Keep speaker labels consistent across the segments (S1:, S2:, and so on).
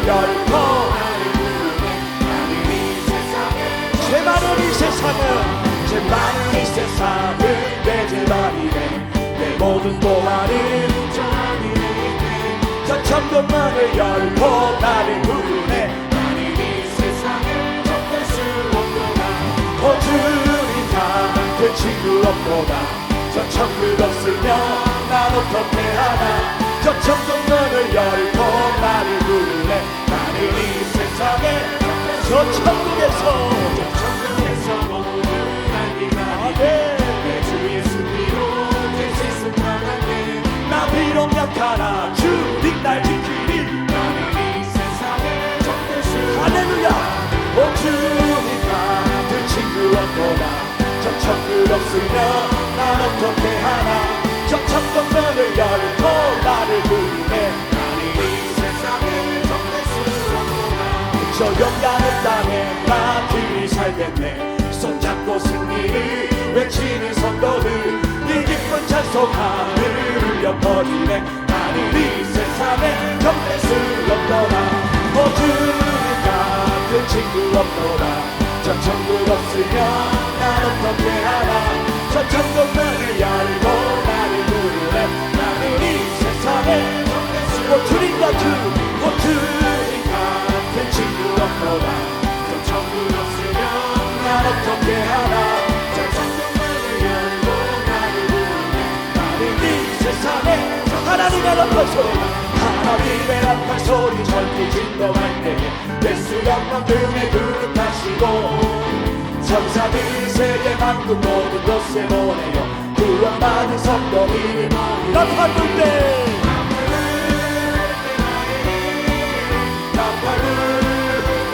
S1: 열고 죄 많은 이 세상은 내 죄만이네 내 모든 동안은 저 천국문을 열고 나를 부르네 주님 같은 친구 없도다 저 천국 없으면 난 어떻게 하나 저 천국문을 열고 나를 부르네 나는 이 세상에 저 천국에서 모든 알기가 내 주 예수 피로 될 수 있을 만한데 나 비록 약하나 주님 날 지키리 나는 이 세상에 정될 수 할렐루야 주님 같은 친구 없도다 저 천국 없으면 난 어떻게 하나 저 천국문을 열고 나를 부르네 나는 이 세상에 정될 수 없도다 저 영광의 땅에 나들이 살겠네 손잡고 승리를 외치는 성도들 이 기쁜 찬송함을 울려 퍼지네 나는 이 세상에 정될 수 없도다 주님 같은 친구 없도다 저 천국 없으면 난 어떻게 하나 저 천국문을 열고 나를 부르네 나는 이 세상에 주님 같은 친구 없도다 저 천국 없으면 난 어떻게 하나 저 천국문을 열고 나를 부르네 나는 이 세상에 하나님의 나팔 소리 하나님의 나팔 소리 절대 진동할 때 예수가 만등에 그릇하시고 천사들이 세계 만국 모든 곳에 보내요 구원받은 성도들이 나팔 불 때 나팔 불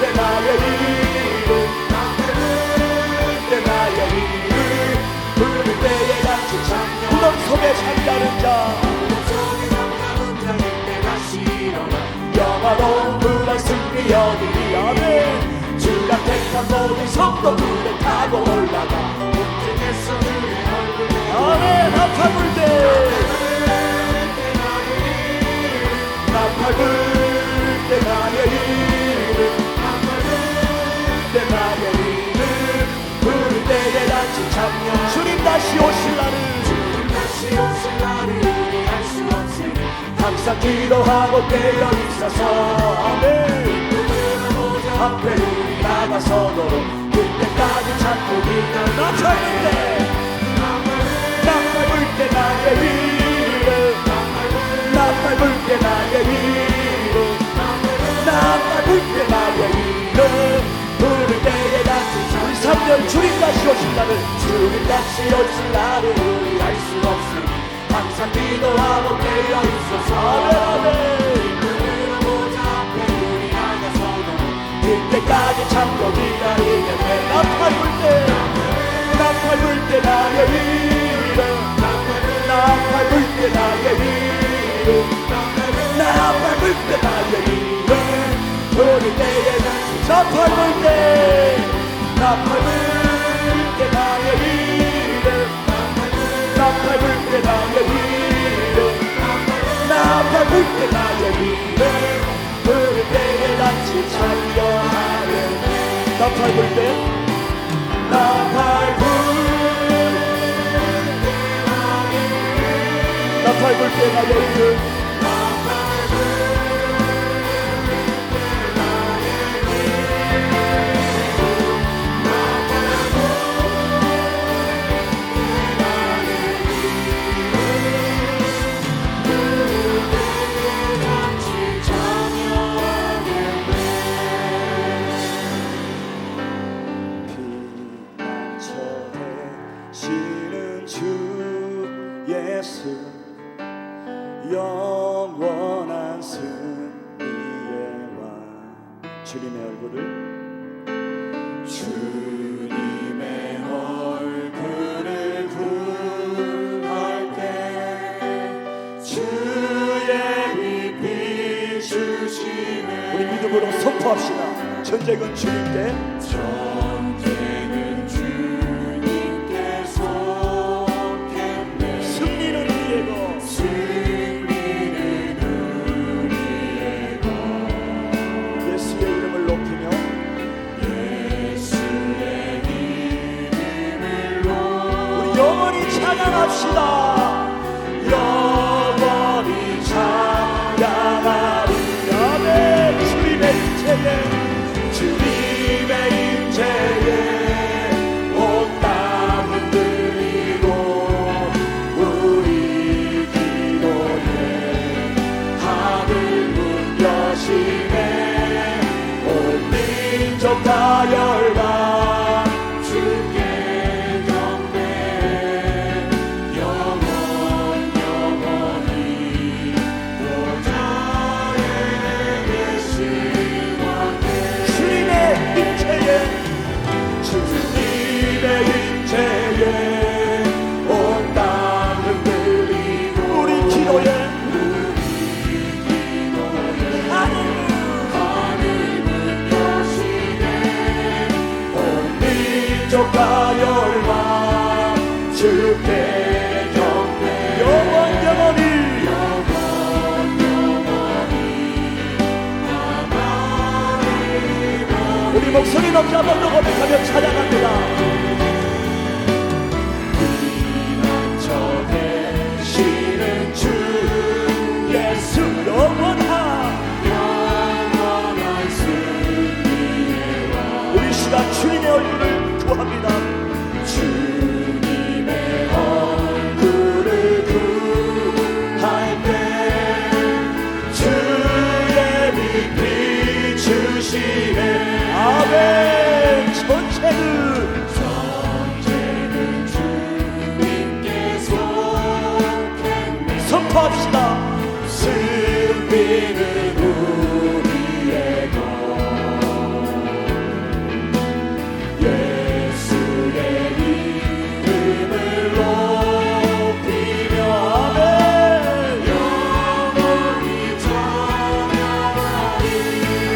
S1: 때 나의 이름 나의 이름 부를 때에 같이 찬양 무덤 속에 잠자는 자 영화로운 그날 승리 얻으리 아멘 주가 택한 모든 성도들을 타고 올라가 아멘 나팔 불 때 나팔 불 때 나의 이름 부를 때에 같이 찬양 주님 다시 오실 날을 우리 알 수 없으니 항상 기도하고 깨어 있어서 아멘 앞에 우리 나가서도록 그때까지 참고 기다려 나팔 불 때 나의 이름 나팔 불 때 나의 이름 나팔 불 때 나의 이름 부를 때에 다시 우리 3년 주님 다시 오실 날을 주님 다시 오실 날을 우리 알 수 없으니 항상 기도하고 깨어 있어서 아멘 그때까지 참고 기다리겠네 나팔 불 때 나의 이름 나팔 불 때 나의 이름 나팔 불 때 나의 이름 부를 때에 다시 나팔 불 때 나팔 불 때 나의 이름 나팔 불 때 나의 이름 나팔 불 때 나의 이름 부를 때에 같이 찬양하네 나팔 불 때 나팔 불 때 나의 이름 영원한 승리의 왕 주님의 얼굴을 구할 때 주의 빛 비추시네 우리 믿음으로 선포합시다 전쟁은 주님께 정신없이 한번 더 고백하며 찬양합니다. 피난처 되시는 주 예수 영원한 승리의 왕. 우리 시간 주님의 얼굴을 구합니다. 주님의 얼굴을 구할 때 주의 빛 비추시네. 아멘. 전체는 주님께 속했네. 선포합시다. 승리는 우리의 것. 예수의 이름을 높이며 아멘. 영원히 찬양하리.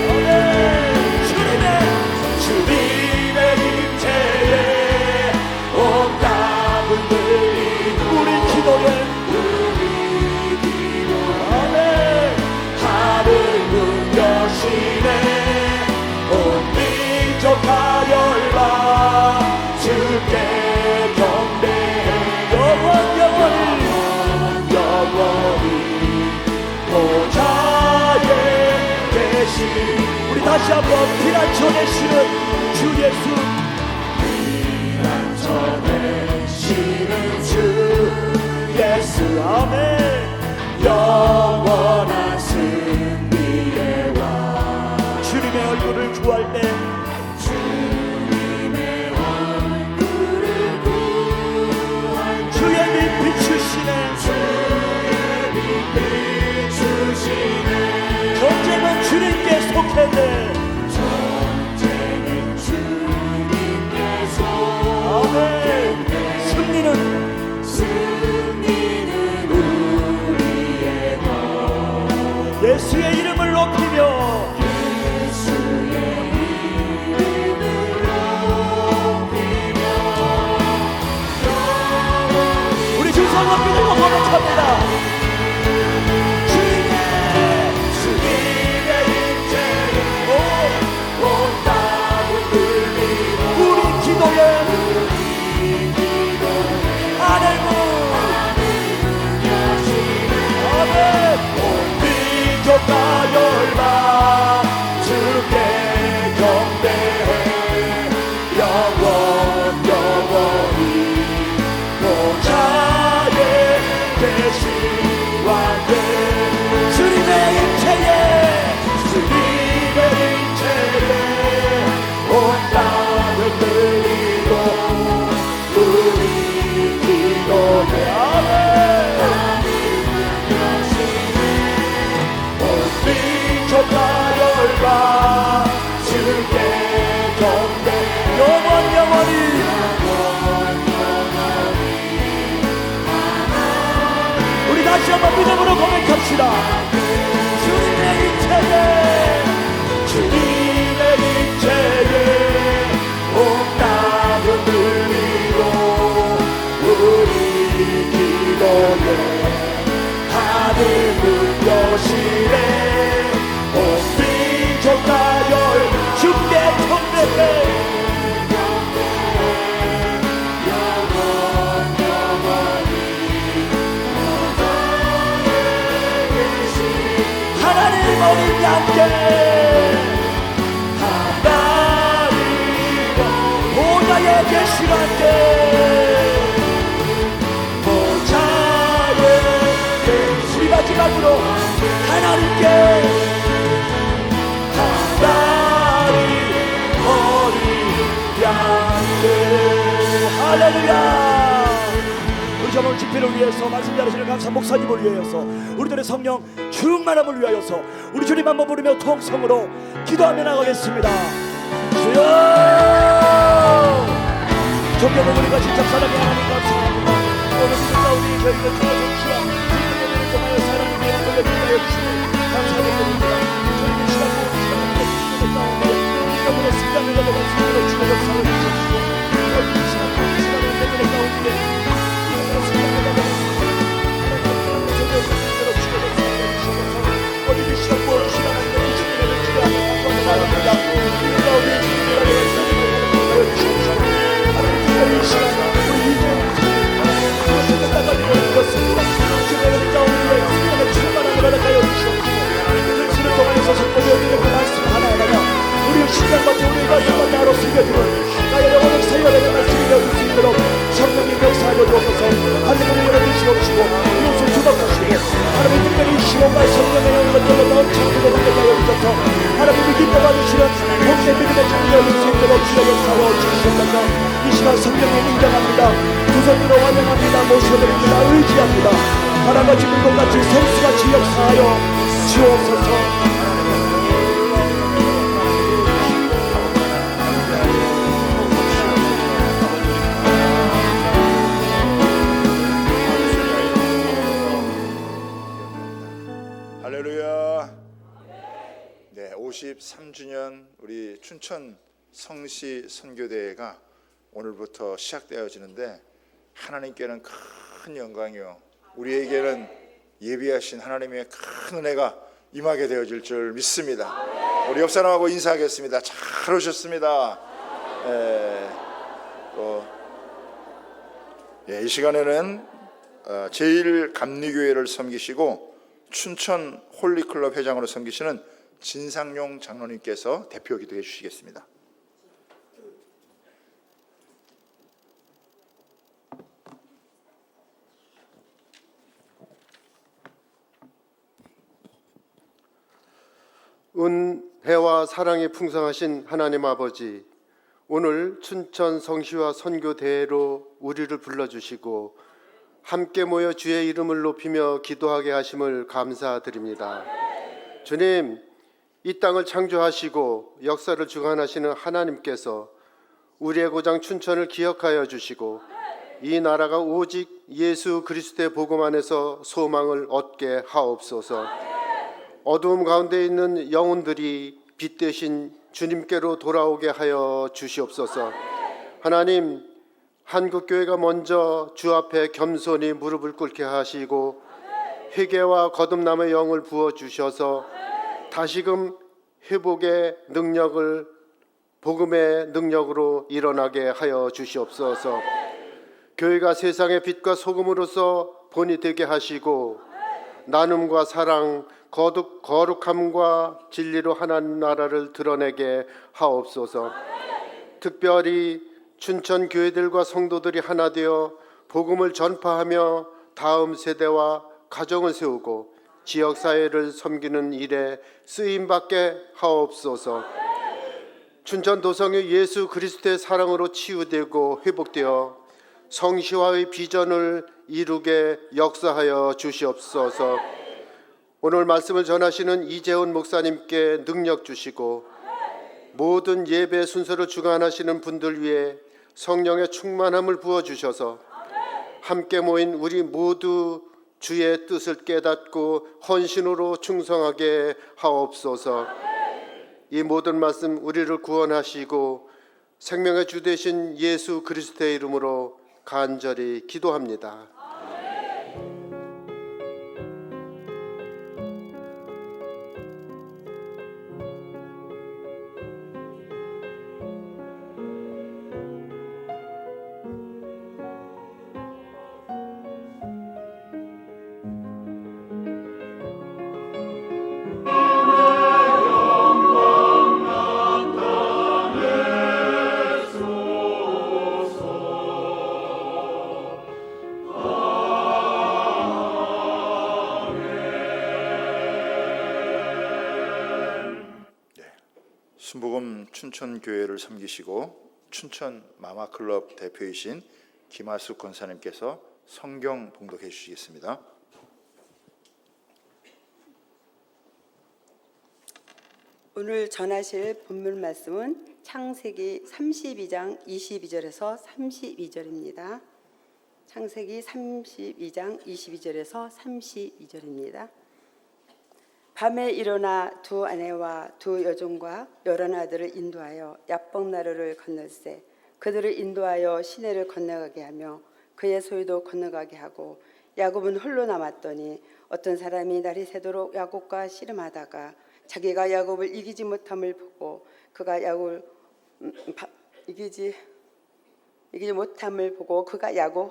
S1: 아멘. 주님의 임재에 온 땅을 들리고 우리 기도에 다 열방 주께 경배해. 영원히 보좌에 계신 우리 다시 한번 피난처 되시는 주 예수. 피난처 되시는 주 예수. 아멘. 영원한 승리의 왕. 주님의 얼굴을 구할 때 전쟁은 주님께 속했네. 전쟁은 주님께 속했네. 승리는 우리의 것. 예수의 이름을 높이며 우리 주 성령 믿음으로 고백합니다. 다 열방 주께 경배해. 영원히 보좌에 계신 왕들. 주님의 임재에 온 땅을 들리고 우리 기도해. 아멘. 다 열방 주께 경배. 영원히 우리 다시 한번 믿음으로 고백합시다. 주님의 임재에 온 땅을 들리고 우리 기도에 하늘 문 여시네. 주께 경배해. 하나님 어린 양께 하나님 보좌에 계시란데 보좌에 우리 마지막으로 하나님께 할렐루야. 우리 저번 집회를 위해서 말씀 잘하시는 감사 목사님을 위하여서 우리들의 성령 충만함을 위하여서 우리 주님 한번 부르며 통성으로 기도하며 나가겠습니다. 주여 존경하는 우리가 진짜 사랑의 하나님 감사합니다. 오늘 진짜 우리 저희를 통해서 주여 주님을 통하여 사랑의 영광을 위하여 주시니 감사드립니다. 저희는 시간 모든 시간을 가운데 이름으로 승리를 가져간 승리로 주의 역사를 주십시오. 이 시간 내게 가운데 승리를 가져간 어디를 시간 모든 시간을 주님을 기대하며 바랍니다. 우리 주님을 온갖 성령의 영광들로 넘치는 것들과 여기서서 하나님이 기뻐가 주시는 본래 믿음의 장려를 수 있도록 주여 역사하여 주시옵소서. 이 시간 성령님 인정합니다. 두 손으로 환영합니다. 모셔드립니다. 의지합니다. 바람과 지금 것같이 성수같이 역사하여 주옵소서.
S2: 할렐루야. 네, 53주년 우리 춘천 성시 선교대회가 오늘부터 시작되어지는데 하나님께는 큰 영광이요, 우리에게는 예비하신 하나님의 큰 은혜가 임하게 되어질 줄 믿습니다. 우리 옆 사람하고 인사하겠습니다. 잘 오셨습니다. 이 시간에는 제1감리교회를 섬기시고 춘천 홀리클럽 회장으로 섬기시는 진상용 장로님께서 대표 기도해 주시겠습니다.
S3: 은혜와 사랑이 풍성하신 하나님 아버지, 오늘 춘천 성시와 선교대회로 우리를 불러주시고 함께 모여 주의 이름을 높이며 기도하게 하심을 감사드립니다. 주님, 이 땅을 창조하시고 역사를 주관하시는 하나님께서 우리의 고장 춘천을 기억하여 주시고 이 나라가 오직 예수 그리스도의 복음 안에서 소망을 얻게 하옵소서. 어두움 가운데 있는 영혼들이 빛 대신 주님께로 돌아오게 하여 주시옵소서. 하나님, 한국교회가 먼저 주 앞에 겸손히 무릎을 꿇게 하시고 회개와 거듭남의 영을 부어주셔서 다시금 회복의 능력을 복음의 능력으로 일어나게 하여 주시옵소서. 교회가 세상의 빛과 소금으로서 본이 되게 하시고 나눔과 사랑, 거룩함과 진리로 하나님 나라를 드러내게 하옵소서. 특별히 춘천 교회들과 성도들이 하나 되어 복음을 전파하며 다음 세대와 가정을 세우고 지역사회를 섬기는 일에 쓰임받게 하옵소서. 춘천 도성이 예수 그리스도의 사랑으로 치유되고 회복되어 성시화의 비전을 이루게 역사하여 주시옵소서. 오늘 말씀을 전하시는 이재훈 목사님께 능력 주시고 모든 예배 순서를 주관하시는 분들 위해 성령의 충만함을 부어주셔서 함께 모인 우리 모두 주의 뜻을 깨닫고 헌신으로 충성하게 하옵소서. 이 모든 말씀 우리를 구원하시고 생명의 주 되신 예수 그리스도의 이름으로 간절히 기도합니다.
S2: 순복음 춘천교회를 섬기시고 춘천 마마클럽 대표이신 김하숙 권사님께서 성경 봉독해 주시겠습니다.
S4: 오늘 전하실 본문 말씀은 창세기 32장 22절에서 32절입니다. 창세기 32장 22절에서 32절입니다. 밤에 일어나 두 아내와 두 여종과 11아들을 인도하여 야복나루를 건널세 그들을 인도하여 시내를 건너가게 하며 그의 소유도 건너가게 하고 야곱은 홀로 남았더니 어떤 사람이 날이 새도록 야곱과 씨름하다가 자기가 야곱을 이기지 못함을 보고 그가 야곱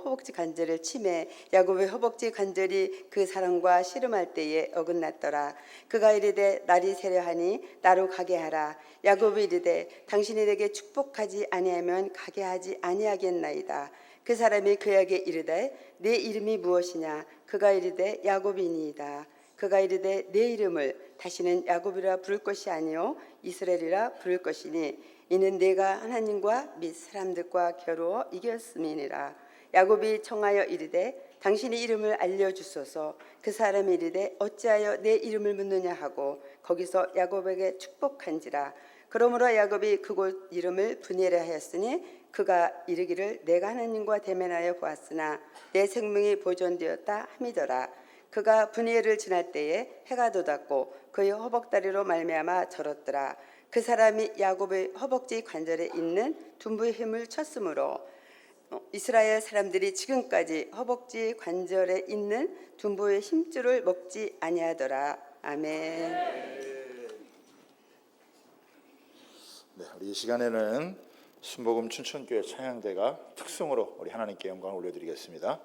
S4: 허벅지 관절을 치매 야곱의 허벅지 관절이 그 사람과 씨름할 때에 어긋났더라. 그가 이르되 날이 새려하니 나로 가게 하라. 야곱이 이르되 당신이 내게 축복하지 아니하면 가게 하지 아니하겠나이다. 그 사람이 그에게 이르되 네 이름이 무엇이냐? 그가 이르되 야곱이니이다. 그가 이르되 내 이름을 다시는 야곱이라 부를 것이 아니요 이스라엘이라 부를 것이니 이는 내가 하나님과 및 사람들과 겨루어 이겼음이니라. 야곱이 청하여 이르되 당신의 이름을 알려주소서. 그 사람이 이르되 어찌하여 내 이름을 묻느냐 하고 거기서 야곱에게 축복한지라. 그러므로 야곱이 그곳 이름을 브니엘이라 하였으니 그가 이르기를 내가 하나님과 대면하여 보았으나 내 생명이 보존되었다 함이더라. 그가 브니엘을 지날 때에 해가 돋았고 그의 허벅다리로 말미암아 절었더라. 그 사람이 야곱의 허벅지 관절에 있는 둔부의 힘을 쳤으므로 이스라엘 사람들이 지금까지 허벅지 관절에 있는 둔부의 힘줄을 먹지 아니하더라. 아멘.
S2: 네, 우리 이 시간에는 순복음 춘천교회 찬양대가 특성으로 우리 하나님께 영광을 올려드리겠습니다.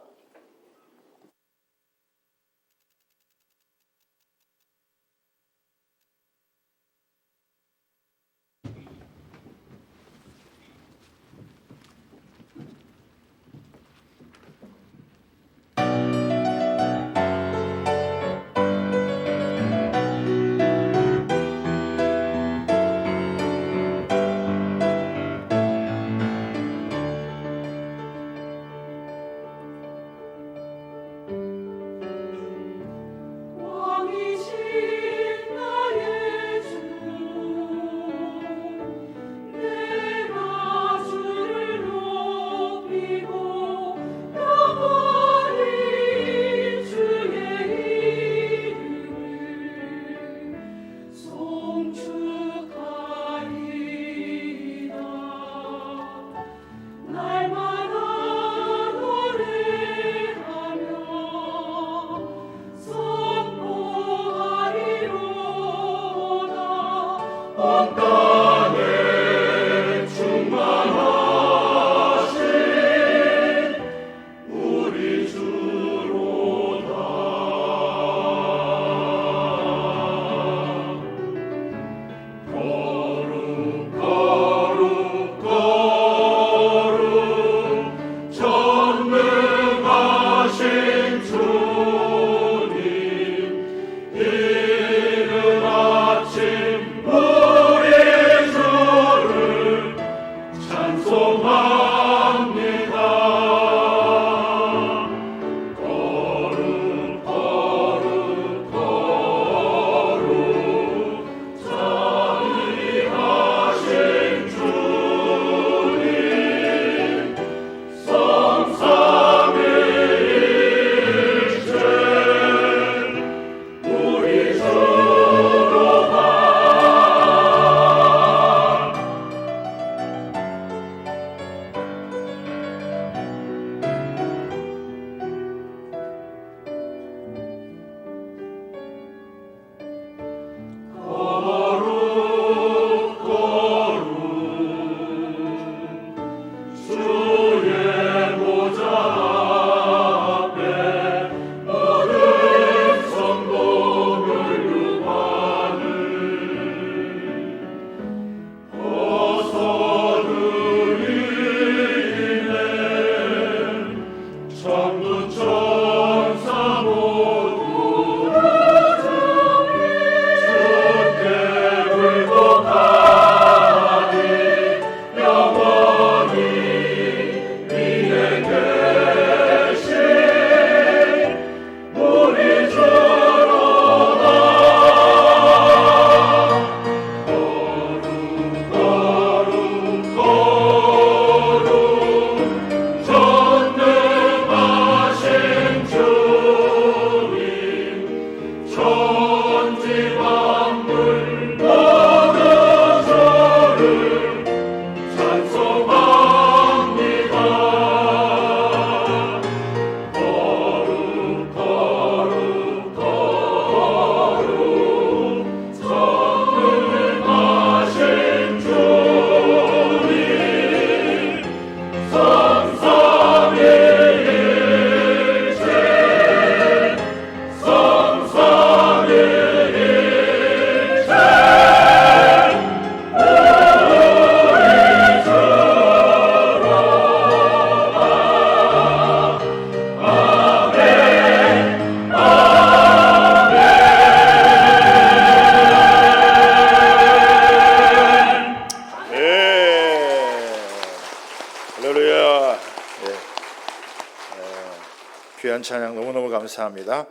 S2: 귀한 찬양 너무너무 감사합니다.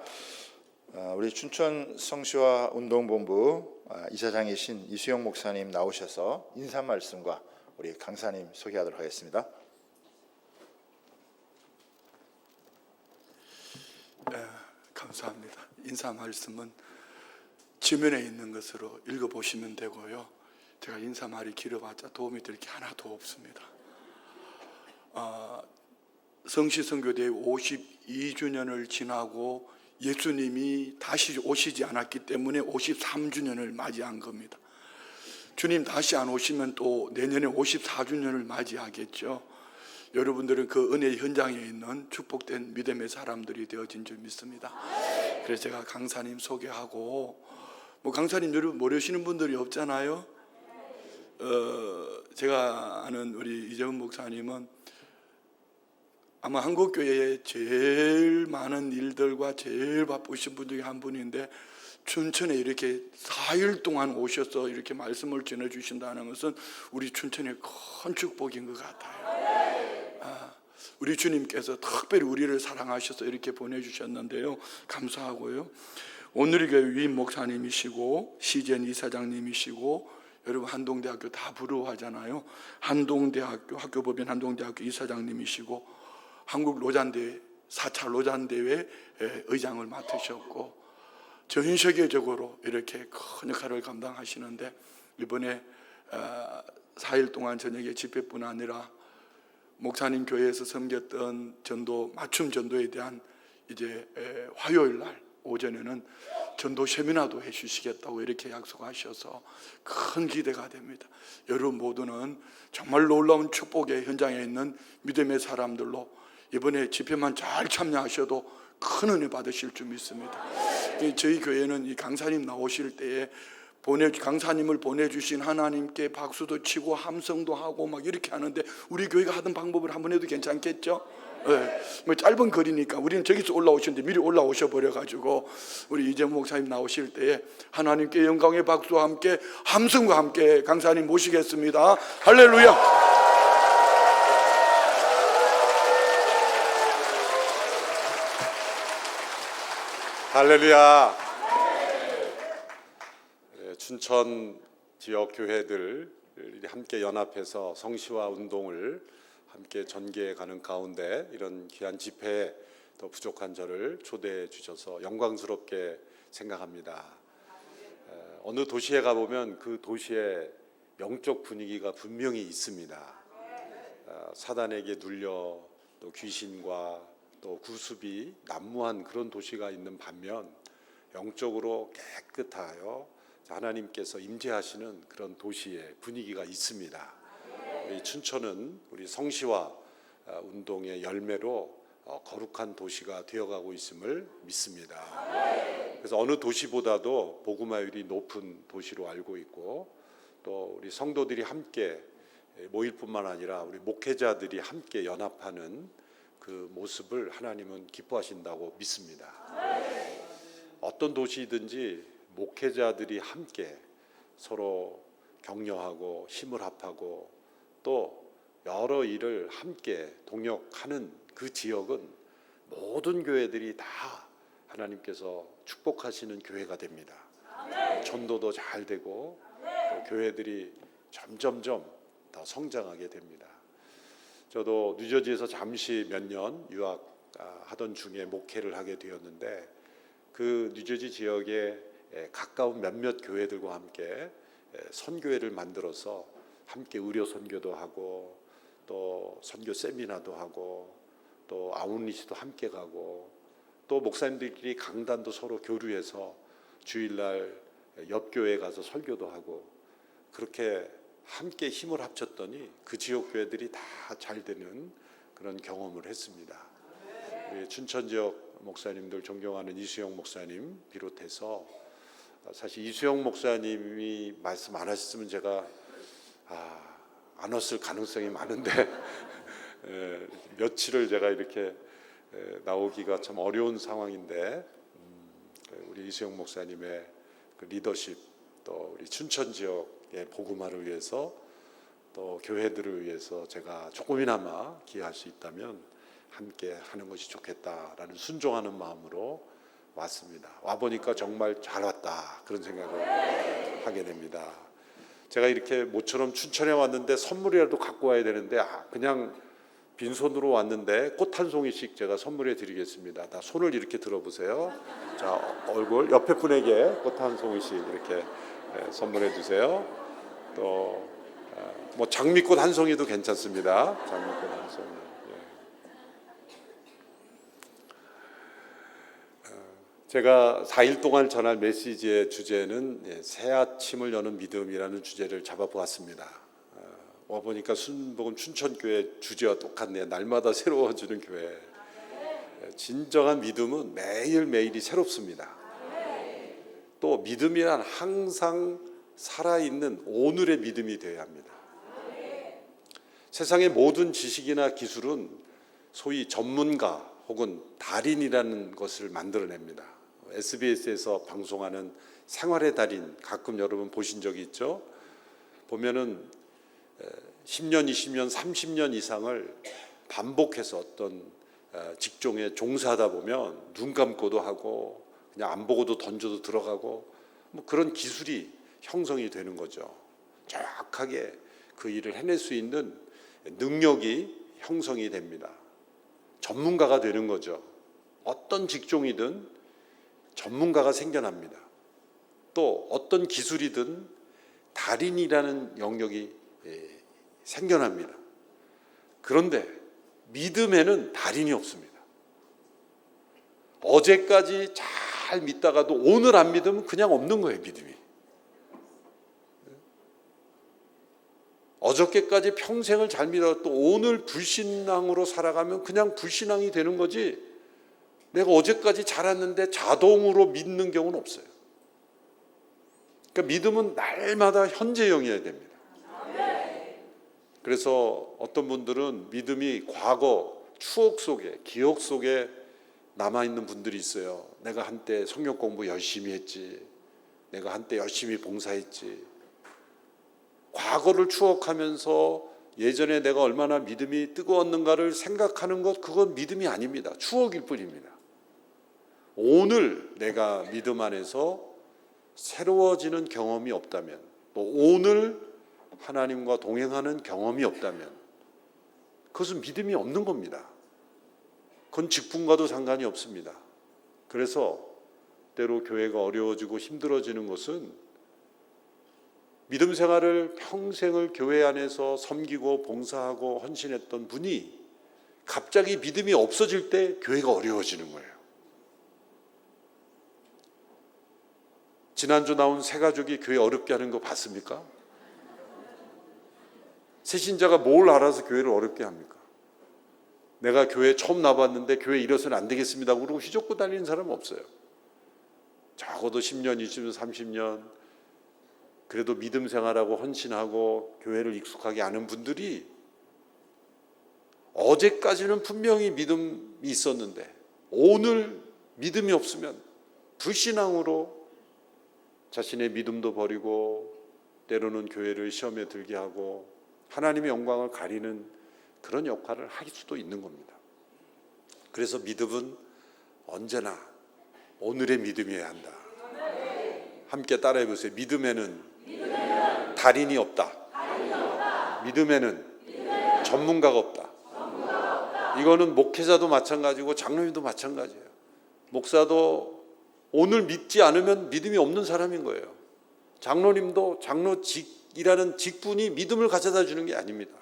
S2: 우리 춘천 성시화 운동본부 이사장이신 이수영 목사님 나오셔서 인사 말씀과 우리 강사님 소개하도록 하겠습니다.
S1: 감사합니다. 인사 말씀은 지면에 있는 것으로 읽어보시면 되고요. 제가 인사 말이 길어봤자 도움이 될 게 하나도 없습니다. 성시선교대회 52주년을 지나고 예수님이 다시 오시지 않았기 때문에 53주년을 맞이한 겁니다. 주님 다시 안 오시면 또 내년에 54주년을 맞이하겠죠. 여러분들은 그 은혜의 현장에 있는 축복된 믿음의 사람들이 되어진 줄 믿습니다. 그래서 제가 강사님 소개하고, 강사님 여러분 모르시는 분들이 없잖아요. 제가 아는 우리 이재훈 목사님은 아마 한국교회에 제일 많은 일들과 제일 바쁘신 분 중에 한 분인데, 춘천에 이렇게 4일 동안 오셔서 이렇게 말씀을 전해주신다는 것은 우리 춘천의 큰 축복인 것 같아요. 우리 주님께서 특별히 우리를 사랑하셔서 이렇게 보내주셨는데요. 감사하고요. 오늘의 교회 위임 목사님이시고 시젠 이사장님이시고, 여러분 한동대학교 다 부러워하잖아요. 한동대학교 학교법인 한동대학교 이사장님이시고, 한국 로잔대회 4차 로잔대회 의장을 맡으셨고, 전 세계적으로 이렇게 큰 역할을 감당하시는데, 이번에 4일 동안 저녁에 집회뿐 아니라 목사님 교회에서 섬겼던 전도, 맞춤 전도에 대한 이제 화요일 날 오전에는 전도 세미나도 해주시겠다고 이렇게 약속하셔서 큰 기대가 됩니다. 여러분 모두는 정말 놀라운 축복의 현장에 있는 믿음의 사람들로 이번에 집회만 잘 참여하셔도 큰 은혜 받으실 줄 믿습니다. 저희 교회는 이 강사님 나오실 때에 강사님을 보내주신 하나님께 박수도 치고 함성도 하고 막 이렇게 하는데, 우리 교회가 하던 방법을 한번 해도 괜찮겠죠? 네. 짧은 거리니까 우리는 저기서 올라오시는데 미리 올라오셔 버려가지고, 우리 이재문 목사님 나오실 때에 하나님께 영광의 박수와 함께 함성과 함께 강사님 모시겠습니다. 할렐루야.
S5: 할렐루야. 춘천 지역 교회들 함께 연합해서 성시화 운동을 함께 전개해 가는 가운데 이런 귀한 집회에 더 부족한 저를 초대해 주셔서 영광스럽게 생각합니다. 어느 도시에 가보면 그 도시의 영적 분위기가 분명히 있습니다. 사단에게 눌려 또 귀신과 또 구습이 난무한 그런 도시가 있는 반면, 영적으로 깨끗하여 하나님께서 임재하시는 그런 도시의 분위기가 있습니다. 우리 춘천은 우리 성시화 운동의 열매로 거룩한 도시가 되어가고 있음을 믿습니다. 그래서 어느 도시보다도 복음화율이 높은 도시로 알고 있고, 또 우리 성도들이 함께 모일 뿐만 아니라 우리 목회자들이 함께 연합하는 그 모습을 하나님은 기뻐하신다고 믿습니다. 어떤 도시든지 목회자들이 함께 서로 격려하고 힘을 합하고 또 여러 일을 함께 동역하는 그 지역은 모든 교회들이 다 하나님께서 축복하시는 교회가 됩니다. 전도도 잘 되고 또 교회들이 점점점 더 성장하게 됩니다. 저도 뉴저지에서 잠시 몇 년 유학하던 중에 목회를 하게 되었는데, 그 뉴저지 지역에 가까운 몇몇 교회들과 함께 선교회를 만들어서 함께 의료 선교도 하고 또 선교 세미나도 하고 또 아웃리치도 함께 가고 또 목사님들끼리 강단도 서로 교류해서 주일날 옆 교회에 가서 설교도 하고, 그렇게 함께 힘을 합쳤더니 그 지역 교회들이 다 잘 되는 그런 경험을 했습니다. 우리 춘천 지역 목사님들 존경하는 이수영 목사님 비롯해서, 사실 이수영 목사님이 말씀 안 하셨으면 제가 안 왔을 가능성이 많은데 며칠을 제가 이렇게 나오기가 참 어려운 상황인데, 우리 이수영 목사님의 그 리더십, 또 우리 춘천 지역의 복음화를 위해서 또 교회들을 위해서 제가 조금이나마 기여할 수 있다면 함께 하는 것이 좋겠다라는 순종하는 마음으로 왔습니다. 와보니까 정말 잘 왔다 그런 생각을 하게 됩니다. 제가 이렇게 모처럼 춘천에 왔는데 선물이라도 갖고 와야 되는데 그냥 빈손으로 왔는데 꽃 한 송이씩 제가 선물해 드리겠습니다. 다 손을 이렇게 들어보세요. 자, 얼굴 옆에 분에게 꽃 한 송이씩 이렇게 선물해 주세요. 또 뭐 장미꽃 한 송이도 괜찮습니다. 장미꽃 한 송이. 제가 4일 동안 전할 메시지의 주제는 새 아침을 여는 믿음이라는 주제를 잡아보았습니다. 와보니까 순복음 춘천교회 주제와 똑같네요. 날마다 새로워지는 교회. 진정한 믿음은 매일매일이 새롭습니다. 또 믿음이란 항상 살아있는 오늘의 믿음이 되어야 합니다. 세상의 모든 지식이나 기술은 소위 전문가 혹은 달인이라는 것을 만들어냅니다. SBS에서 방송하는 생활의 달인 가끔 여러분 보신 적이 있죠? 보면은 10년, 20년, 30년 이상을 반복해서 어떤 직종에 종사하다 보면 눈 감고도 하고 그냥 안 보고도 던져도 들어가고 뭐 그런 기술이 형성이 되는 거죠. 정확하게 그 일을 해낼 수 있는 능력이 형성이 됩니다. 전문가가 되는 거죠. 어떤 직종이든 전문가가 생겨납니다. 또 어떤 기술이든 달인이라는 영역이 생겨납니다. 그런데 믿음에는 달인이 없습니다. 어제까지 잘 믿다가도 오늘 안 믿으면 그냥 없는 거예요, 믿음이. 어저께까지 평생을 잘 믿어도 오늘 불신앙으로 살아가면 그냥 불신앙이 되는 거지, 내가 어제까지 잘했는데 자동으로 믿는 경우는 없어요. 그러니까 믿음은 날마다 현재형이어야 됩니다. 그래서 어떤 분들은 믿음이 과거 추억 속에, 기억 속에 남아있는 분들이 있어요. 내가 한때 성경 공부 열심히 했지, 내가 한때 열심히 봉사했지. 과거를 추억하면서 예전에 내가 얼마나 믿음이 뜨거웠는가를 생각하는 것, 그건 믿음이 아닙니다. 추억일 뿐입니다. 오늘 내가 믿음 안에서 새로워지는 경험이 없다면, 또 오늘 하나님과 동행하는 경험이 없다면 그것은 믿음이 없는 겁니다. 그건 직분과도 상관이 없습니다. 그래서 때로 교회가 어려워지고 힘들어지는 것은 믿음 생활을 평생을 교회 안에서 섬기고 봉사하고 헌신했던 분이 갑자기 믿음이 없어질 때 교회가 어려워지는 거예요. 지난주 나온 새 가족이 교회 어렵게 하는 거 봤습니까? 새신자가 뭘 알아서 교회를 어렵게 합니까? 내가 교회 처음 나봤는데 교회 이래서는 안 되겠습니다 그러고 휘젓고 다니는 사람은 없어요. 적어도 10년, 20년, 30년 그래도 믿음 생활하고 헌신하고 교회를 익숙하게 아는 분들이 어제까지는 분명히 믿음이 있었는데 오늘 믿음이 없으면 불신앙으로 자신의 믿음도 버리고 때로는 교회를 시험에 들게 하고 하나님의 영광을 가리는 그런 역할을 할 수도 있는 겁니다. 그래서 믿음은 언제나 오늘의 믿음이어야 한다. 함께 따라해 보세요. 믿음에는 달인이 없다. 믿음에는 전문가가 없다. 이거는 목회자도 마찬가지고 장로님도 마찬가지예요. 목사도 오늘 믿지 않으면 믿음이 없는 사람인 거예요. 장로님도 장로직이라는 직분이 믿음을 가져다 주는 게 아닙니다.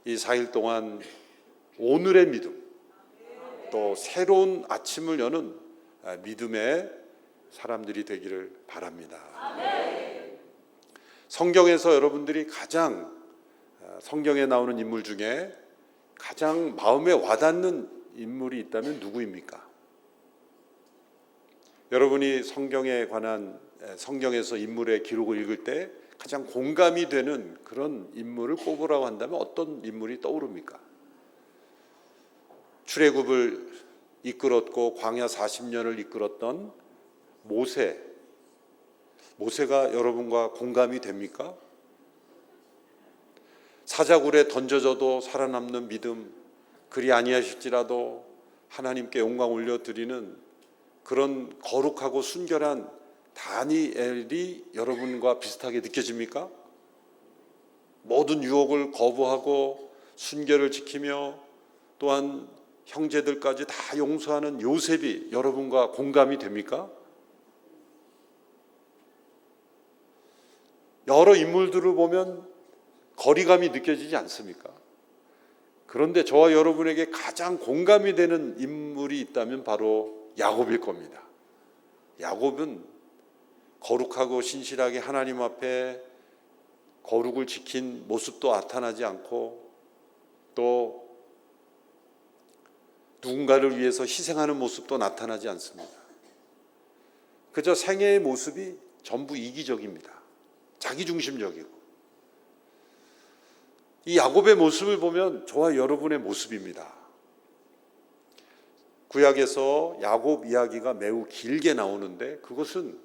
S5: 이 4일 동안 오늘의 믿음, 또 새로운 아침을 여는 믿음의 사람들이 되기를 바랍니다. 성경에서 여러분들이 가장 성경에 나오는 인물 중에 가장 마음에 와닿는 인물이 있다면 누구입니까? 여러분이 성경에 관한 성경에서 인물의 기록을 읽을 때 가장 공감이 되는 그런 인물을 꼽으라고 한다면 어떤 인물이 떠오릅니까? 출애굽을 이끌었고 광야 40년을 이끌었던 모세가 여러분과 공감이 됩니까? 사자굴에 던져져도 살아남는 믿음, 그리 아니하실지라도 하나님께 영광 올려드리는 그런 거룩하고 순결한 다니엘이 여러분과 비슷하게 느껴집니까? 모든 유혹을 거부하고 순결을 지키며 또한 형제들까지 다 용서하는 요셉이 여러분과 공감이 됩니까? 여러 인물들을 보면 거리감이 느껴지지 않습니까? 그런데 저와 여러분에게 가장 공감이 되는 인물이 있다면 바로 야곱일 겁니다. 야곱은 거룩하고 신실하게 하나님 앞에 거룩을 지킨 모습도 나타나지 않고 또 누군가를 위해서 희생하는 모습도 나타나지 않습니다. 그저 생애의 모습이 전부 이기적입니다. 자기중심적이고. 이 야곱의 모습을 보면 저와 여러분의 모습입니다. 구약에서 야곱 이야기가 매우 길게 나오는데 그것은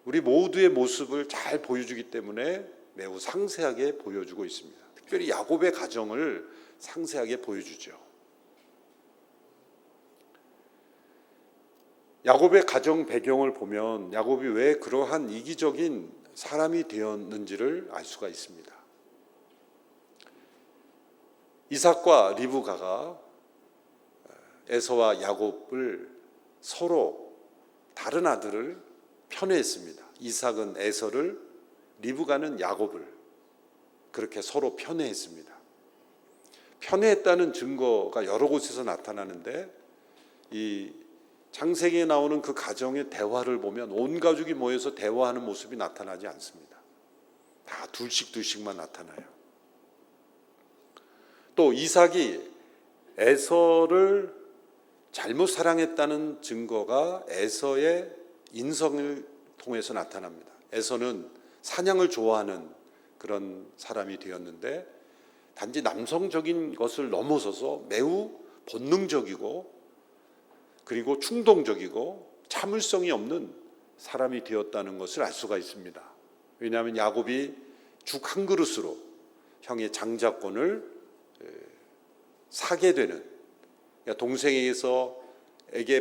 S5: 우리 모두의 모습을 잘 보여주기 때문에 매우 상세하게 보여주고 있습니다. 특별히 야곱의 가정을 상세하게 보여주죠. 야곱의 가정 배경을 보면 야곱이 왜 그러한 이기적인 사람이 되었는지를 알 수가 있습니다. 이삭과 리브가가 에서와 야곱을 서로 다른 아들을 편애했습니다. 이삭은 에서를, 리브가는 야곱을 그렇게 서로 편애했습니다. 편애했다는 증거가 여러 곳에서 나타나는데 이 창세기에 나오는 그 가정의 대화를 보면 온 가족이 모여서 대화하는 모습이 나타나지 않습니다. 다 둘씩만 나타나요. 또 이삭이 에서를 잘못 사랑했다는 증거가 에서의 인성을 통해서 나타납니다. 에서는 사냥을 좋아하는 그런 사람이 되었는데 단지 남성적인 것을 넘어서서 매우 본능적이고 그리고 충동적이고 참을성이 없는 사람이 되었다는 것을 알 수가 있습니다. 왜냐하면 야곱이 죽 한 그릇으로 형의 장자권을 사게 되는, 동생에게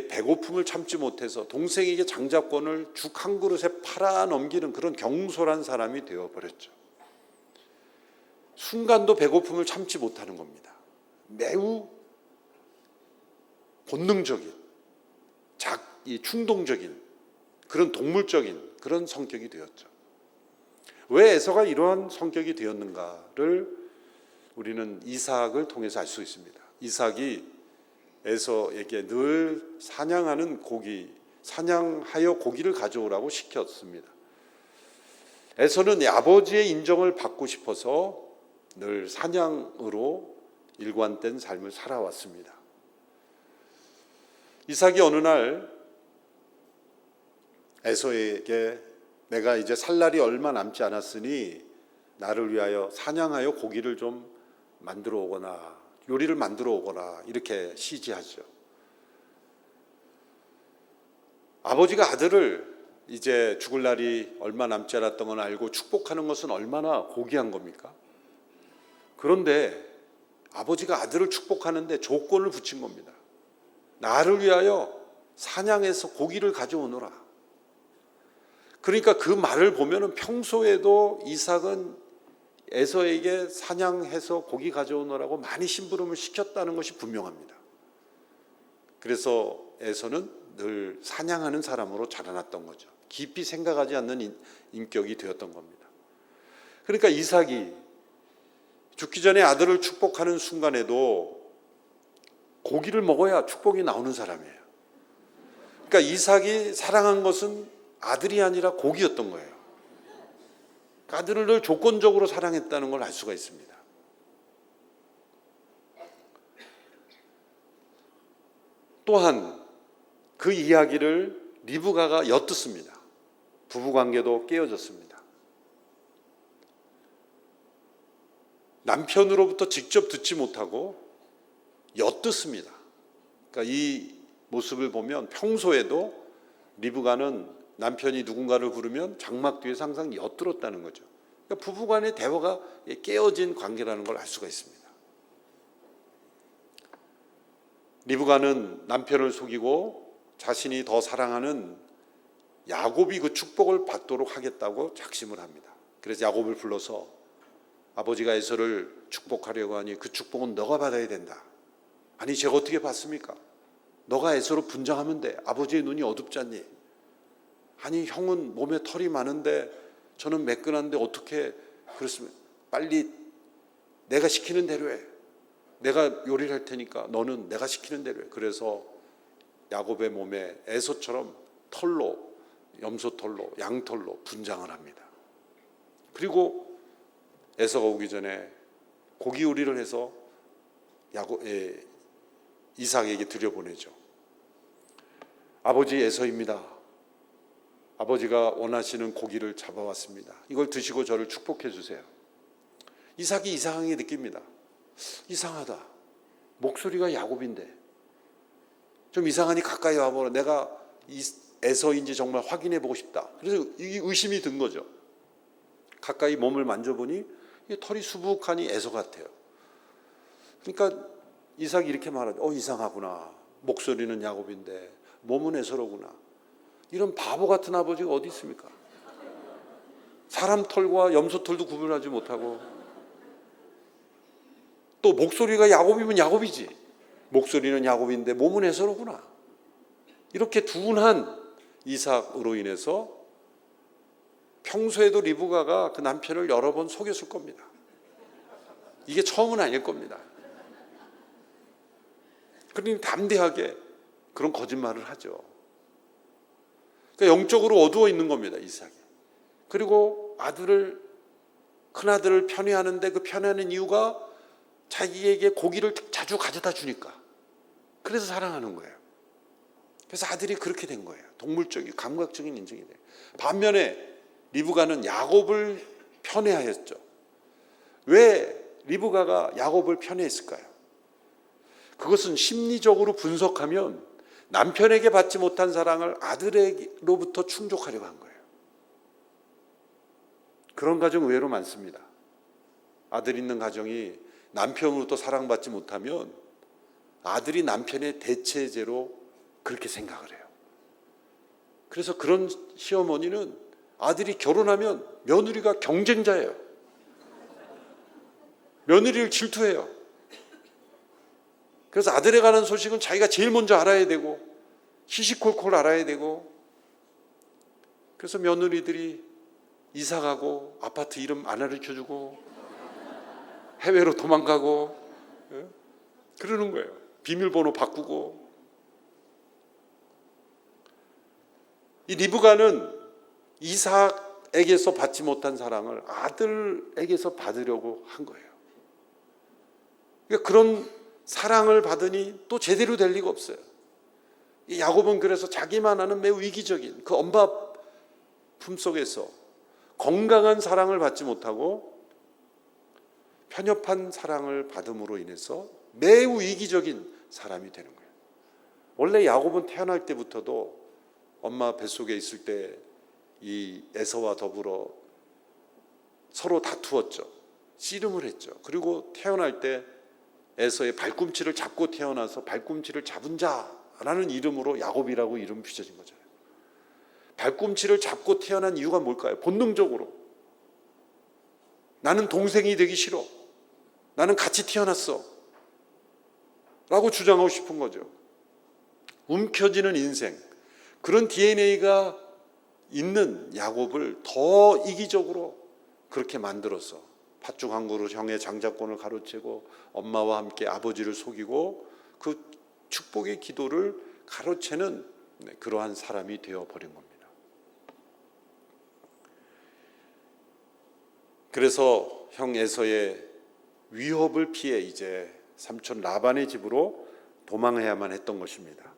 S5: 배고픔을 참지 못해서 동생에게 장자권을 죽 한 그릇에 팔아 넘기는 그런 경솔한 사람이 되어버렸죠. 순간도 배고픔을 참지 못하는 겁니다. 매우 본능적인, 충동적인, 그런 동물적인 그런 성격이 되었죠. 왜 에서가 이러한 성격이 되었는가를 우리는 이삭을 통해서 알 수 있습니다. 이삭이 에서에게 늘 사냥하여 고기를 가져오라고 시켰습니다. 에서는 아버지의 인정을 받고 싶어서 늘 사냥으로 일관된 삶을 살아왔습니다. 이삭이 어느 날 에서에게 내가 이제 살 날이 얼마 남지 않았으니 나를 위하여 사냥하여 고기를 좀 만들어 오거나 요리를 만들어 오거나 이렇게 시지하죠. 아버지가 아들을 이제 죽을 날이 얼마 남지 않았던 걸 알고 축복하는 것은 얼마나 고귀한 겁니까? 그런데 아버지가 아들을 축복하는데 조건을 붙인 겁니다. 나를 위하여 사냥해서 고기를 가져오너라. 그러니까 그 말을 보면은 평소에도 이삭은 에서에게 사냥해서 고기 가져오느라고 많이 심부름을 시켰다는 것이 분명합니다. 그래서 에서는 늘 사냥하는 사람으로 자라났던 거죠. 깊이 생각하지 않는 인격이 되었던 겁니다. 그러니까 이삭이 죽기 전에 아들을 축복하는 순간에도 고기를 먹어야 축복이 나오는 사람이에요. 그러니까 이삭이 사랑한 것은 아들이 아니라 고기였던 거예요. 아들을 늘 조건적으로 사랑했다는 걸 알 수가 있습니다. 또한 그 이야기를 리브가가 엿듣습니다. 부부관계도 깨어졌습니다. 남편으로부터 직접 듣지 못하고 엿듣습니다. 그러니까 이 모습을 보면 평소에도 리브가는 남편이 누군가를 부르면 장막 뒤에서 항상 엿들었다는 거죠. 그러니까 부부간의 대화가 깨어진 관계라는 걸 알 수가 있습니다. 리브가는 남편을 속이고 자신이 더 사랑하는 야곱이 그 축복을 받도록 하겠다고 작심을 합니다. 그래서 야곱을 불러서 아버지가 에서를 축복하려고 하니 그 축복은 너가 받아야 된다. 아니 제가 어떻게 받습니까? 너가 에서로 분장하면 돼. 아버지의 눈이 어둡지 않니? 아니 형은 몸에 털이 많은데 저는 매끈한데 어떻게 그렇습니까? 빨리 내가 시키는 대로 해. 내가 요리를 할 테니까 너는 내가 시키는 대로 해. 그래서 야곱의 몸에 에서처럼 털로, 염소털로, 양털로 분장을 합니다. 그리고 에서가 오기 전에 고기 요리를 해서 이삭에게 들여보내죠. 아버지 에서입니다. 아버지가 원하시는 고기를 잡아왔습니다. 이걸 드시고 저를 축복해 주세요. 이삭이 이상하게 느낍니다. 이상하다. 목소리가 야곱인데 좀 이상하니 가까이 와보라. 내가 에서인지 정말 확인해 보고 싶다. 그래서 이 의심이 든 거죠. 가까이 몸을 만져보니 털이 수북하니 에서 같아요. 그러니까 이삭이 이렇게 말하죠. 이상하구나. 목소리는 야곱인데 몸은 에서로구나. 이런 바보 같은 아버지가 어디 있습니까? 사람 털과 염소 털도 구분하지 못하고 또 목소리가 야곱이면 야곱이지. 목소리는 야곱인데 몸은 에서로구나. 이렇게 둔한 이삭으로 인해서 평소에도 리브가가 그 남편을 여러 번 속였을 겁니다. 이게 처음은 아닐 겁니다. 그러니 담대하게 그런 거짓말을 하죠. 그러니까 영적으로 어두워 있는 겁니다, 이삭이. 그리고 큰아들을 편애하는데 그 편애하는 이유가 자기에게 고기를 자주 가져다 주니까. 그래서 사랑하는 거예요. 그래서 아들이 그렇게 된 거예요. 동물적인, 감각적인 인정이 돼요. 반면에 리브가는 야곱을 편애하였죠. 왜 리브가가 야곱을 편애했을까요? 그것은 심리적으로 분석하면 남편에게 받지 못한 사랑을 아들에게로부터 충족하려고 한 거예요. 그런 가정 의외로 많습니다. 아들 있는 가정이 남편으로부터 사랑받지 못하면 아들이 남편의 대체제로 그렇게 생각을 해요. 그래서 그런 시어머니는 아들이 결혼하면 며느리가 경쟁자예요. 며느리를 질투해요. 그래서 아들에 관한 소식은 자기가 제일 먼저 알아야 되고 시시콜콜 알아야 되고, 그래서 며느리들이 이사가고 아파트 이름 안 가르쳐주고 해외로 도망가고 그러는 거예요. 비밀번호 바꾸고. 이 리브가는 이삭에게서 받지 못한 사랑을 아들에게서 받으려고 한 거예요. 그러니까 그런 사랑을 받으니 또 제대로 될 리가 없어요. 이 야곱은 그래서 자기만 아는 매우 이기적인 그 엄마 품속에서 건강한 사랑을 받지 못하고 편협한 사랑을 받음으로 인해서 매우 이기적인 사람이 되는 거예요. 원래 야곱은 태어날 때부터도 엄마 뱃속에 있을 때 이 에서와 더불어 서로 다투었죠. 씨름을 했죠. 그리고 태어날 때 에서의 발꿈치를 잡고 태어나서 발꿈치를 잡은 자라는 이름으로 야곱이라고 이름 붙여진 거잖아요. 발꿈치를 잡고 태어난 이유가 뭘까요? 본능적으로 나는 동생이 되기 싫어, 나는 같이 태어났어 라고 주장하고 싶은 거죠. 움켜쥐는 인생, 그런 DNA가 있는 야곱을 더 이기적으로 그렇게 만들어서 팥죽 한 그릇 형의 장자권을 가로채고 엄마와 함께 아버지를 속이고 그 축복의 기도를 가로채는 그러한 사람이 되어버린 겁니다. 그래서 형 에서의 위협을 피해 이제 삼촌 라반의 집으로 도망해야만 했던 것입니다.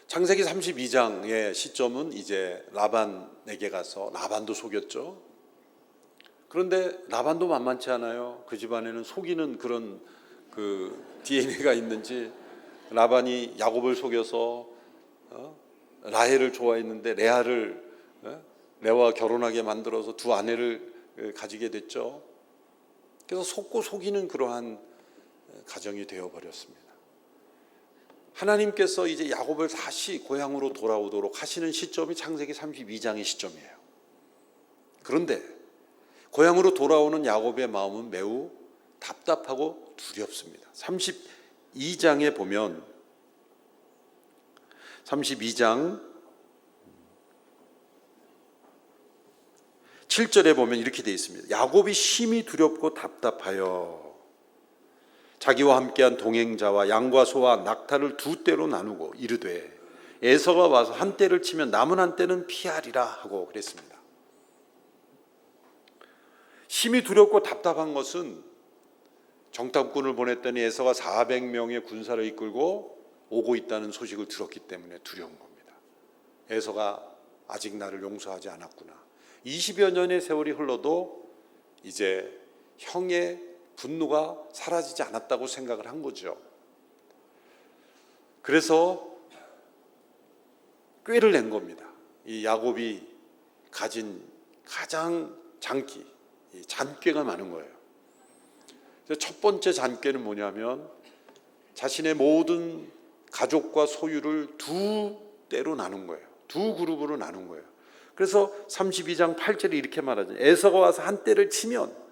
S5: 창세기 32장의 시점은 이제 라반에게 가서, 라반도 속였죠. 그런데 라반도 만만치 않아요. 그 집안에는 속이는 그런 그 DNA가 있는지 라반이 야곱을 속여서 라헬을 좋아했는데 레아와 결혼하게 만들어서 두 아내를 가지게 됐죠. 그래서 속고 속이는 그러한 가정이 되어버렸습니다. 하나님께서 이제 야곱을 다시 고향으로 돌아오도록 하시는 시점이 창세기 32장의 시점이에요. 그런데 고향으로 돌아오는 야곱의 마음은 매우 답답하고 두렵습니다. 32장에 보면 32장 7절에 보면 이렇게 되어 있습니다. 야곱이 심히 두렵고 답답하여 자기와 함께한 동행자와 양과 소와 낙타를 두 떼로 나누고 이르되 에서가 와서 한 떼를 치면 남은 한 떼는 피하리라 하고 그랬습니다. 심히 두렵고 답답한 것은 정탐꾼을 보냈더니 에서가 400명의 군사를 이끌고 오고 있다는 소식을 들었기 때문에 두려운 겁니다. 에서가 아직 나를 용서하지 않았구나. 20여 년의 세월이 흘러도 이제 형의 분노가 사라지지 않았다고 생각을 한 거죠. 그래서 꾀를 낸 겁니다. 이 야곱이 가진 가장 장기, 이 잔꾀가 많은 거예요. 첫 번째 잔꾀는 뭐냐면 자신의 모든 가족과 소유를 두 떼로 나눈 거예요. 두 그룹으로 나눈 거예요. 그래서 32장 8절에 이렇게 말하죠. 에서가 와서 한 떼를 치면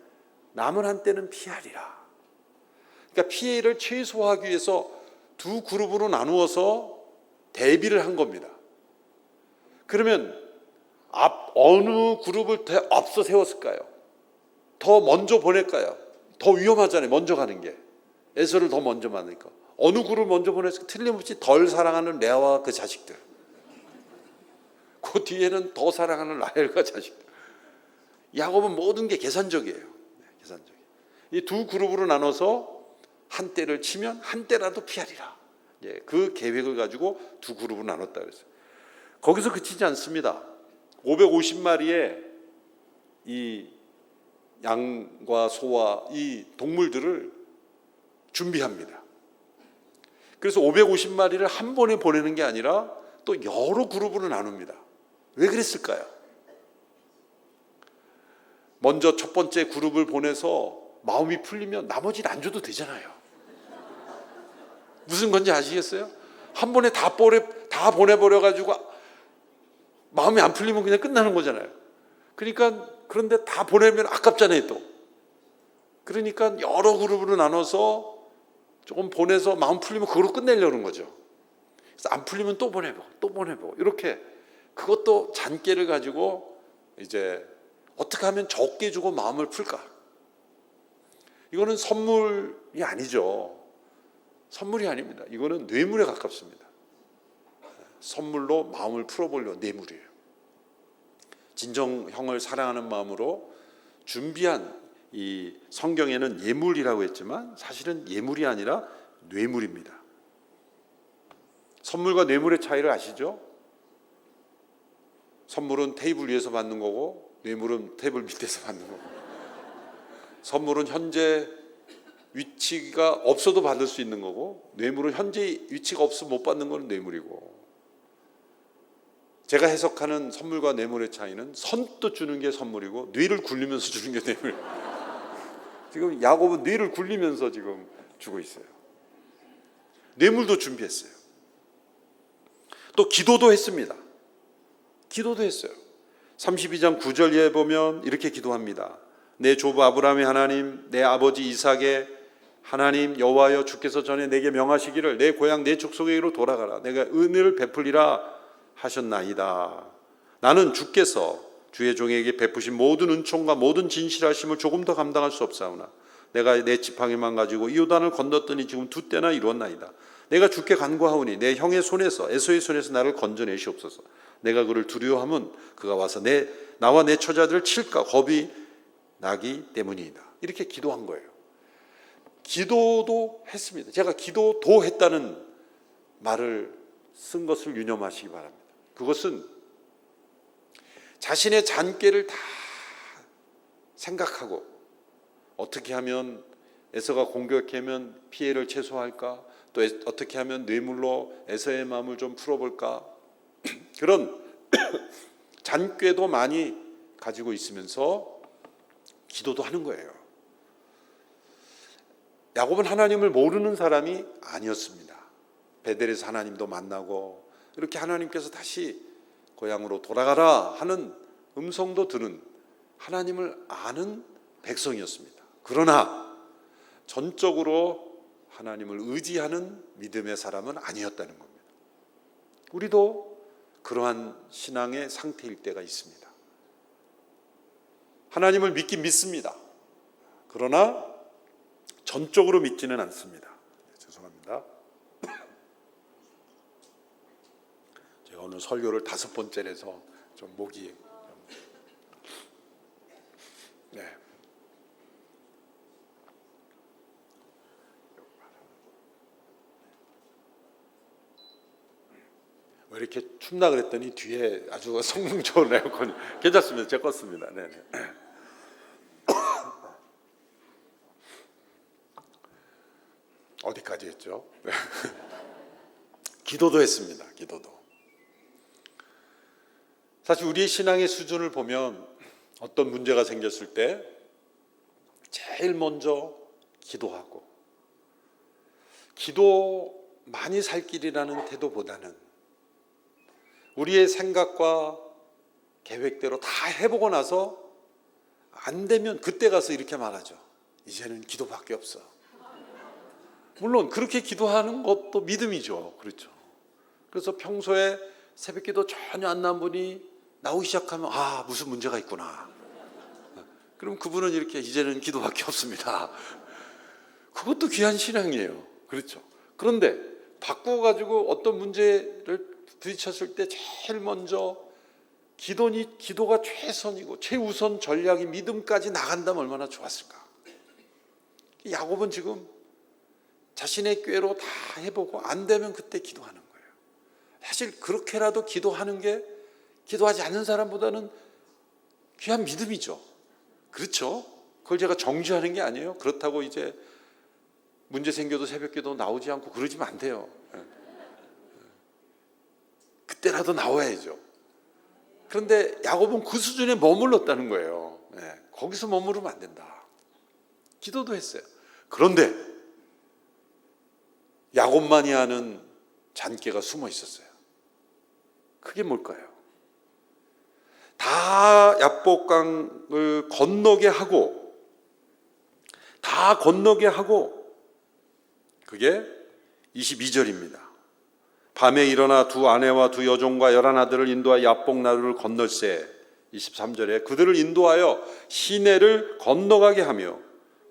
S5: 남은 한 떼는 피하리라. 그러니까 피해를 최소화하기 위해서 두 그룹으로 나누어서 대비를 한 겁니다. 그러면 어느 그룹을 더 앞서 세웠을까요? 더 먼저 보낼까요? 더 위험하잖아요. 먼저 가는 게. 에서를 더 먼저 만나니까. 어느 그룹을 먼저 보냈을까? 틀림없이 덜 사랑하는 레아와 그 자식들. 그 뒤에는 더 사랑하는 라헬과 자식들. 야곱은 모든 게 계산적이에요. 계산적이에요. 이 두 그룹으로 나눠서 한 떼를 치면 한 떼라도 피하리라. 그 계획을 가지고 두 그룹으로 나눴다 그랬어요. 거기서 그치지 않습니다. 550마리의 이 양과 소와 이 동물들을 준비합니다. 그래서 550마리를 한 번에 보내는 게 아니라 또 여러 그룹으로 나눕니다. 왜 그랬을까요? 먼저 첫 번째 그룹을 보내서 마음이 풀리면 나머지는 안 줘도 되잖아요. 무슨 건지 아시겠어요? 한 번에 다 보내버려가지고 마음이 안 풀리면 그냥 끝나는 거잖아요. 그러니까 그런데 다 보내면 아깝잖아요 또. 그러니까 여러 그룹으로 나눠서 조금 보내서 마음 풀리면 그걸로 끝내려는 거죠. 그래서 안 풀리면 또 보내보고 이렇게 그것도 잔꾀를 가지고 이제 어떻게 하면 적게 주고 마음을 풀까? 이거는 선물이 아니죠. 선물이 아닙니다. 이거는 뇌물에 가깝습니다. 선물로 마음을 풀어보려는 뇌물이에요. 진정 형을 사랑하는 마음으로 준비한 이 성경에는 예물이라고 했지만 사실은 예물이 아니라 뇌물입니다. 선물과 뇌물의 차이를 아시죠? 선물은 테이블 위에서 받는 거고 뇌물은 테이블 밑에서 받는 거고. 선물은 현재 위치가 없어도 받을 수 있는 거고 뇌물은 현재 위치가 없어서 못 받는 건 뇌물이고. 제가 해석하는 선물과 뇌물의 차이는 선뜻 주는 게 선물이고 뇌를 굴리면서 주는 게 뇌물. 지금 야곱은 뇌를 굴리면서 지금 주고 있어요. 뇌물도 준비했어요. 또 기도도 했습니다. 기도도 했어요. 32장 9절에 보면 이렇게 기도합니다. 내 조부 아브라함의 하나님, 내 아버지 이삭의 하나님 여호와여, 주께서 전에 내게 명하시기를 내 고향 내 족속에게로 돌아가라. 내가 은혜를 베풀리라 하셨나이다. 나는 주께서 주의 종에게 베푸신 모든 은총과 모든 진실하심을 조금 더 감당할 수 없사오나 내가 내 지팡이만 가지고 이 요단을 건넜더니 지금 두 때나 이루었나이다. 내가 주께 간구하오니 내 형의 손에서 에서의 손에서 나를 건져내시옵소서. 내가 그를 두려워하면 그가 와서 나와 내 처자들을 칠까 겁이 나기 때문이다. 이렇게 기도한 거예요. 기도도 했습니다. 제가 기도도 했다는 말을 쓴 것을 유념하시기 바랍니다. 그것은 자신의 잔꾀를 다 생각하고 어떻게 하면 에서가 공격하면 피해를 최소화할까, 또 어떻게 하면 뇌물로 에서의 마음을 좀 풀어볼까, 그런 잔꾀도 많이 가지고 있으면서 기도도 하는 거예요. 야곱은 하나님을 모르는 사람이 아니었습니다. 베델에서 하나님도 만나고 이렇게 하나님께서 다시 고향으로 돌아가라 하는 음성도 들은 하나님을 아는 백성이었습니다. 그러나 전적으로 하나님을 의지하는 믿음의 사람은 아니었다는 겁니다. 우리도 그러한 신앙의 상태일 때가 있습니다. 하나님을 믿긴 믿습니다. 그러나 전적으로 믿지는 않습니다. 죄송합니다. 제가 오늘 설교를 5번째라서 좀 목이 네. 왜 이렇게 춥나 그랬더니 뒤에 아주 성능 좋은 에어컨이 괜찮습니다. 제가 껐습니다. 네네. 어디까지 했죠? 네. 기도도 했습니다. 기도도. 사실 우리의 신앙의 수준을 보면 어떤 문제가 생겼을 때 제일 먼저 기도하고, 기도 많이 살 길이라는 태도보다는 우리의 생각과 계획대로 다 해보고 나서 안 되면 그때 가서 이렇게 말하죠. 이제는 기도밖에 없어. 물론 그렇게 기도하는 것도 믿음이죠. 그렇죠. 그래서 평소에 새벽기도 전혀 안 나온 분이 나오기 시작하면 아, 무슨 문제가 있구나. 그럼 그분은 이렇게 이제는 기도밖에 없습니다. 그것도 귀한 신앙이에요. 그렇죠. 그런데 바꿔가지고 어떤 문제를 부딪혔을 때 제일 먼저 기도가 최선이고 최우선 전략이 믿음까지 나간다면 얼마나 좋았을까. 야곱은 지금 자신의 꾀로 다 해보고 안 되면 그때 기도하는 거예요. 사실 그렇게라도 기도하는 게 기도하지 않는 사람보다는 귀한 믿음이죠. 그렇죠? 그걸 제가 정죄하는 게 아니에요. 그렇다고 이제 문제 생겨도 새벽기도 나오지 않고 그러지면 안 돼요. 그때라도 나와야죠. 그런데 야곱은 그 수준에 머물렀다는 거예요. 거기서 머무르면 안 된다. 기도도 했어요. 그런데 야곱만이 아는 잔꾀가 숨어 있었어요. 그게 뭘까요? 다 야복강을 건너게 하고, 그게 22절입니다. 밤에 일어나 두 아내와 두 여종과 11아들을 인도하여 야복 나루를 건널세. 23절에 그들을 인도하여 시내를 건너가게 하며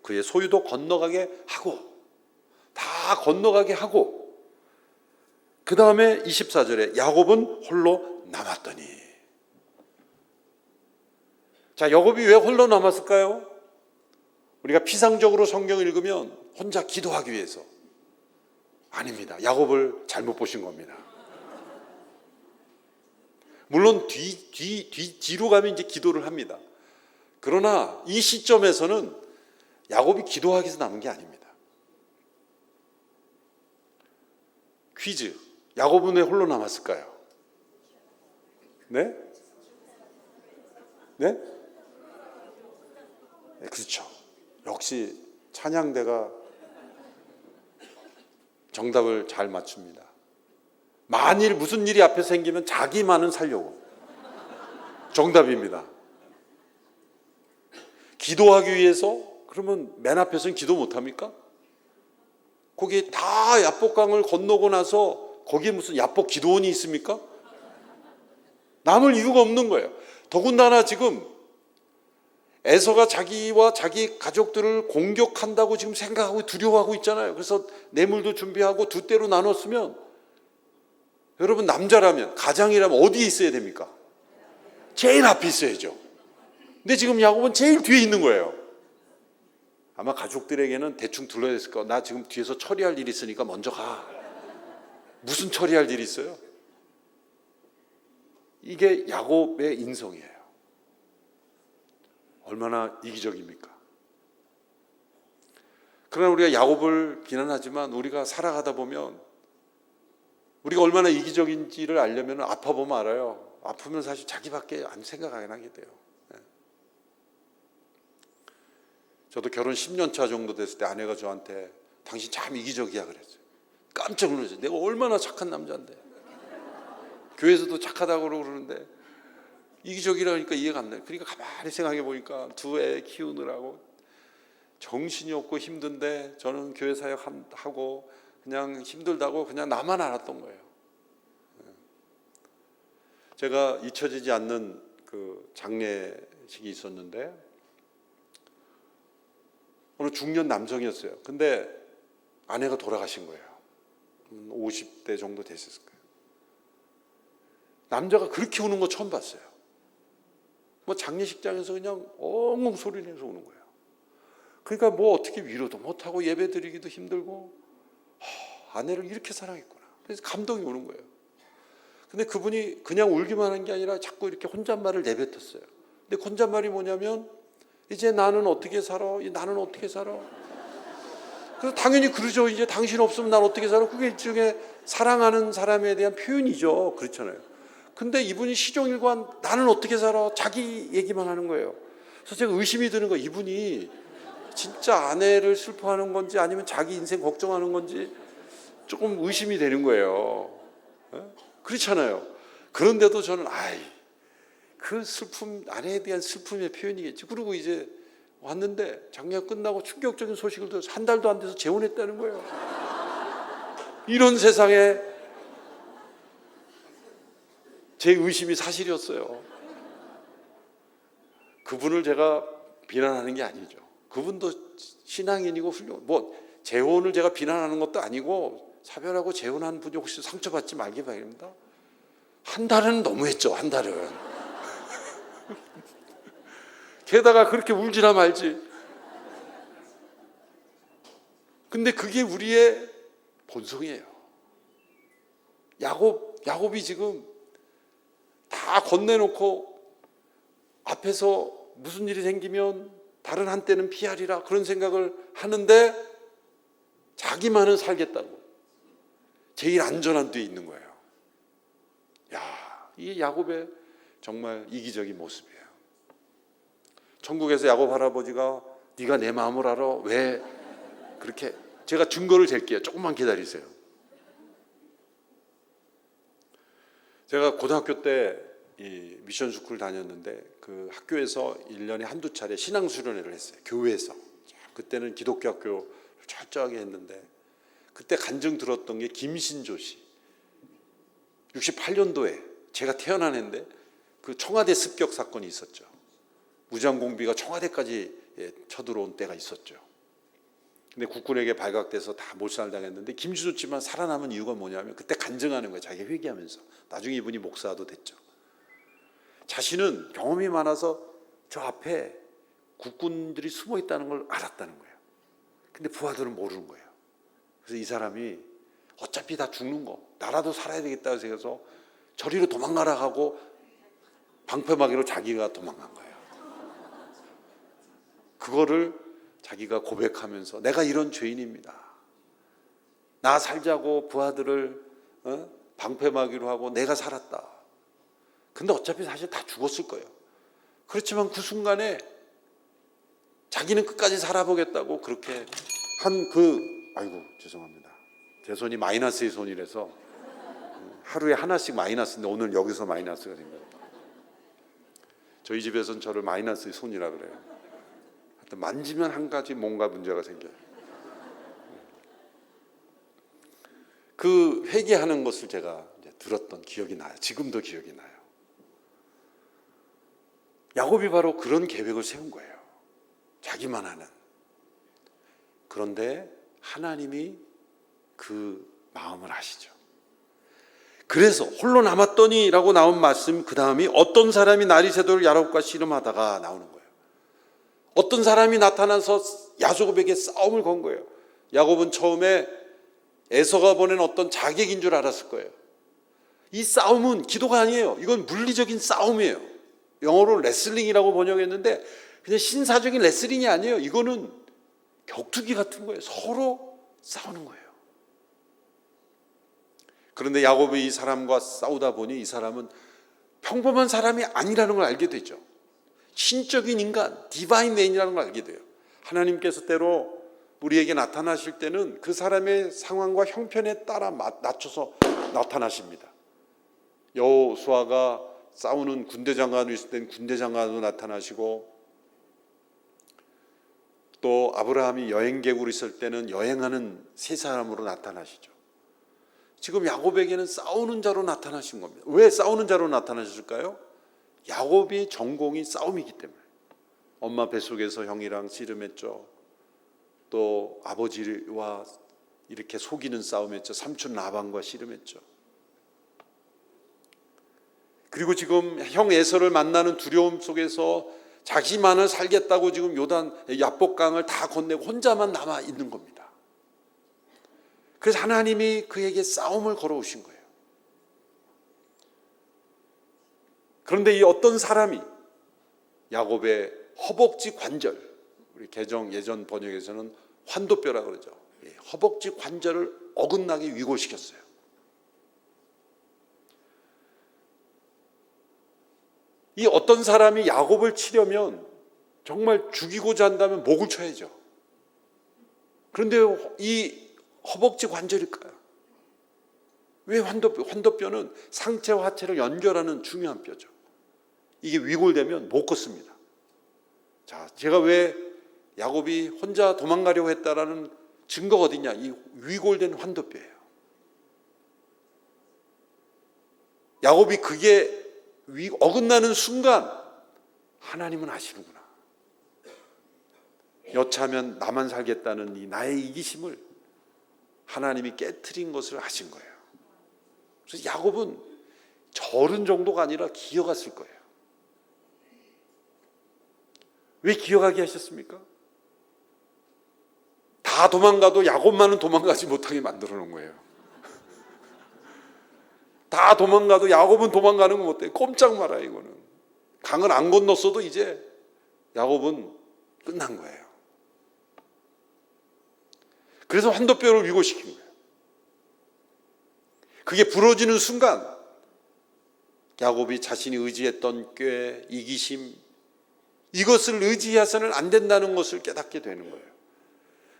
S5: 그의 소유도 건너가게 하고, 다 건너가게 하고, 그 다음에 24절에 야곱은 홀로 남았더니. 자, 야곱이 왜 홀로 남았을까요? 우리가 피상적으로 성경을 읽으면 혼자 기도하기 위해서. 아닙니다. 야곱을 잘못 보신 겁니다. 물론 뒤로 가면 이제 기도를 합니다. 그러나 이 시점에서는 야곱이 기도하기 위해서 남은 게 아닙니다. 퀴즈. 야곱은 왜 홀로 남았을까요? 네? 네? 네, 그렇죠. 역시 찬양대가 정답을 잘 맞춥니다. 만일 무슨 일이 앞에 생기면 자기만은 살려고. 정답입니다. 기도하기 위해서? 그러면 맨 앞에서는 기도 못합니까? 거기 다 야복강을 건너고 나서 거기에 무슨 야복 기도원이 있습니까? 남을 이유가 없는 거예요. 더군다나 지금 에서가 자기와 자기 가족들을 공격한다고 지금 생각하고 두려워하고 있잖아요. 그래서 뇌물도 준비하고 두 대로 나눴으면, 여러분 남자라면, 가장이라면 어디에 있어야 됩니까? 제일 앞에 있어야죠. 근데 지금 야곱은 제일 뒤에 있는 거예요. 아마 가족들에게는 대충 둘러야 됐을 거야. 나 지금 뒤에서 처리할 일이 있으니까 먼저 가. 무슨 처리할 일이 있어요? 이게 야곱의 인성이에요. 얼마나 이기적입니까? 그러나 우리가 야곱을 비난하지만 우리가 살아가다 보면 우리가 얼마나 이기적인지를 알려면 아파보면 알아요. 아프면 사실 자기밖에 안 생각 안 하게 돼요. 저도 결혼 10년 차 정도 됐을 때 아내가 저한테 당신 참 이기적이야 그랬어요. 깜짝 놀랐어요. 내가 얼마나 착한 남자인데. 교회에서도 착하다고 그러는데 이기적이라니까 이해가 안 나요. 그러니까 가만히 생각해 보니까 두 애 키우느라고 정신이 없고 힘든데 저는 교회 사역하고 그냥 힘들다고 그냥 나만 알았던 거예요. 제가 잊혀지지 않는 그 장례식이 있었는데 어느 중년 남성이었어요. 근데 아내가 돌아가신 거예요. 50대 정도 됐을 거예요. 남자가 그렇게 우는 거 처음 봤어요. 뭐 장례식장에서 그냥 엉엉 소리 내서 우는 거예요. 그러니까 뭐 어떻게 위로도 못하고 예배 드리기도 힘들고 아내를 이렇게 사랑했구나. 그래서 감동이 오는 거예요. 근데 그분이 그냥 울기만 한 게 아니라 자꾸 이렇게 혼잣말을 내뱉었어요. 근데 혼잣말이 뭐냐면 이제 나는 어떻게 살아? 나는 어떻게 살아? 그래서 당연히 그러죠. 이제 당신 없으면 난 어떻게 살아? 그게 일종의 사랑하는 사람에 대한 표현이죠. 그렇잖아요. 근데 이분이 시종일관 나는 어떻게 살아? 자기 얘기만 하는 거예요. 그래서 제가 의심이 드는 거예요. 이분이 진짜 아내를 슬퍼하는 건지 아니면 자기 인생 걱정하는 건지 조금 의심이 되는 거예요. 그렇잖아요. 그런데도 저는 그 슬픔, 아내에 대한 슬픔의 표현이겠지. 그리고 이제 왔는데 장례가 끝나고 충격적인 소식을 들어서 한 달도 안 돼서 재혼했다는 거예요. 이런 세상에 제 의심이 사실이었어요. 그분을 제가 비난하는 게 아니죠. 그분도 신앙인이고 뭐 재혼을 제가 비난하는 것도 아니고 사별하고 재혼한 분이 혹시 상처받지 말기 바랍니다. 한 달은 너무했죠. 한 달은. 게다가 그렇게 울지나 말지. 근데 그게 우리의 본성이에요. 야곱이 지금 다 건네놓고 앞에서 무슨 일이 생기면 다른 한때는 피하리라 그런 생각을 하는데 자기만은 살겠다고 제일 안전한 데에 있는 거예요. 이게 야곱의 정말 이기적인 모습이에요. 천국에서 야곱 할아버지가 네가 내 마음을 알아? 왜 그렇게 제가 증거를 댈게요. 조금만 기다리세요. 제가 고등학교 때 이 미션 스쿨 다녔는데 그 학교에서 1년에 한두 차례 신앙 수련회를 했어요. 교회에서. 그때는 기독교 학교를 철저하게 했는데 그때 간증 들었던 게 김신조 씨. 68년도에 제가 태어난 해인데 그 청와대 습격 사건이 있었죠. 무장공비가 청와대까지 쳐들어온 때가 있었죠. 근데 국군에게 발각돼서 다 몰살당했는데 김신조지만 살아남은 이유가 뭐냐면 그때 간증하는 거예요. 자기가 회개하면서. 나중에 이분이 목사도 됐죠. 자신은 경험이 많아서 저 앞에 국군들이 숨어 있다는 걸 알았다는 거예요. 근데 부하들은 모르는 거예요. 그래서 이 사람이 어차피 다 죽는 거 나라도 살아야 되겠다고 생각해서 저리로 도망가라 하고 방패막이로 자기가 도망간 거예요. 그거를 자기가 고백하면서 내가 이런 죄인입니다. 나 살자고 부하들을 방패막이로 하고 내가 살았다. 근데 어차피 사실 다 죽었을 거예요. 그렇지만 그 순간에 자기는 끝까지 살아보겠다고 그렇게 아이고 죄송합니다. 제 손이 마이너스의 손이라서 하루에 하나씩 마이너스인데 오늘 여기서 마이너스가 된 거예요. 저희 집에서는 저를 마이너스의 손이라 그래요. 하여튼 만지면 한 가지 뭔가 문제가 생겨요. 그 회개하는 것을 제가 이제 들었던 기억이 나요. 지금도 기억이 나요. 야곱이 바로 그런 계획을 세운 거예요. 자기만 하는. 그런데 하나님이 그 마음을 아시죠. 그래서 홀로 남았더니라고 나온 말씀 그 다음이 어떤 사람이 날이 새도록 야곱과 씨름하다가 나오는 거예요. 어떤 사람이 나타나서 야곱에게 싸움을 건 거예요. 야곱은 처음에 에서가 보낸 어떤 자객인 줄 알았을 거예요. 이 싸움은 기도가 아니에요. 이건 물리적인 싸움이에요. 영어로 레슬링이라고 번역했는데 그냥 신사적인 레슬링이 아니에요. 이거는 격투기 같은 거예요. 서로 싸우는 거예요. 그런데 야곱이 이 사람과 싸우다 보니 이 사람은 평범한 사람이 아니라는 걸 알게 되죠. 신적인 인간, 디바인 맨이라는 걸 알게 돼요. 하나님께서 때로 우리에게 나타나실 때는 그 사람의 상황과 형편에 따라 낮춰서 나타나십니다. 여호수아가 싸우는 군대 장관으로 있을 때는 군대 장관으로 나타나시고, 또 아브라함이 여행객으로 있을 때는 여행하는 세 사람으로 나타나시죠. 지금 야곱에게는 싸우는 자로 나타나신 겁니다. 왜 싸우는 자로 나타나셨을까요? 야곱이 전공이 싸움이기 때문에. 엄마 뱃속에서 형이랑 씨름했죠. 또 아버지와 이렇게 속이는 싸움했죠. 삼촌 라반과 씨름했죠. 그리고 지금 형 에서를 만나는 두려움 속에서 자기만을 살겠다고 지금 요단 야복강을 다 건네고 혼자만 남아 있는 겁니다. 그래서 하나님이 그에게 싸움을 걸어오신 거예요. 그런데 이 어떤 사람이 야곱의 허벅지 관절, 우리 개정 예전 번역에서는 환도뼈라고 그러죠. 허벅지 관절을 어긋나게 위골시켰어요. 이 어떤 사람이 야곱을 치려면 정말 죽이고자 한다면 목을 쳐야죠. 그런데 이 허벅지 관절일까요? 왜 환도뼈? 환도뼈는 상체와 하체를 연결하는 중요한 뼈죠. 이게 위골되면 못 걷습니다. 자, 제가 왜 야곱이 혼자 도망가려고 했다라는 증거가 어디냐? 이 위골된 환도뼈예요. 야곱이 그게 어긋나는 순간 하나님은 아시는구나. 여차하면 나만 살겠다는 이 나의 이기심을 하나님이 깨트린 것을 아신 거예요. 그래서 야곱은 절은 정도가 아니라 기어갔을 거예요. 왜 기어가게 하셨습니까? 다 도망가도 야곱만은 도망가지 못하게 만들어 놓은 거예요. 다 도망가도 야곱은 도망가는 거 못해. 꼼짝 마라 이거는. 강을 안 건넜어도 이제 야곱은 끝난 거예요. 그래서 환도뼈를 위고시킨 거예요. 그게 부러지는 순간 야곱이 자신이 의지했던 꾀, 이기심, 이것을 의지해서는 안 된다는 것을 깨닫게 되는 거예요.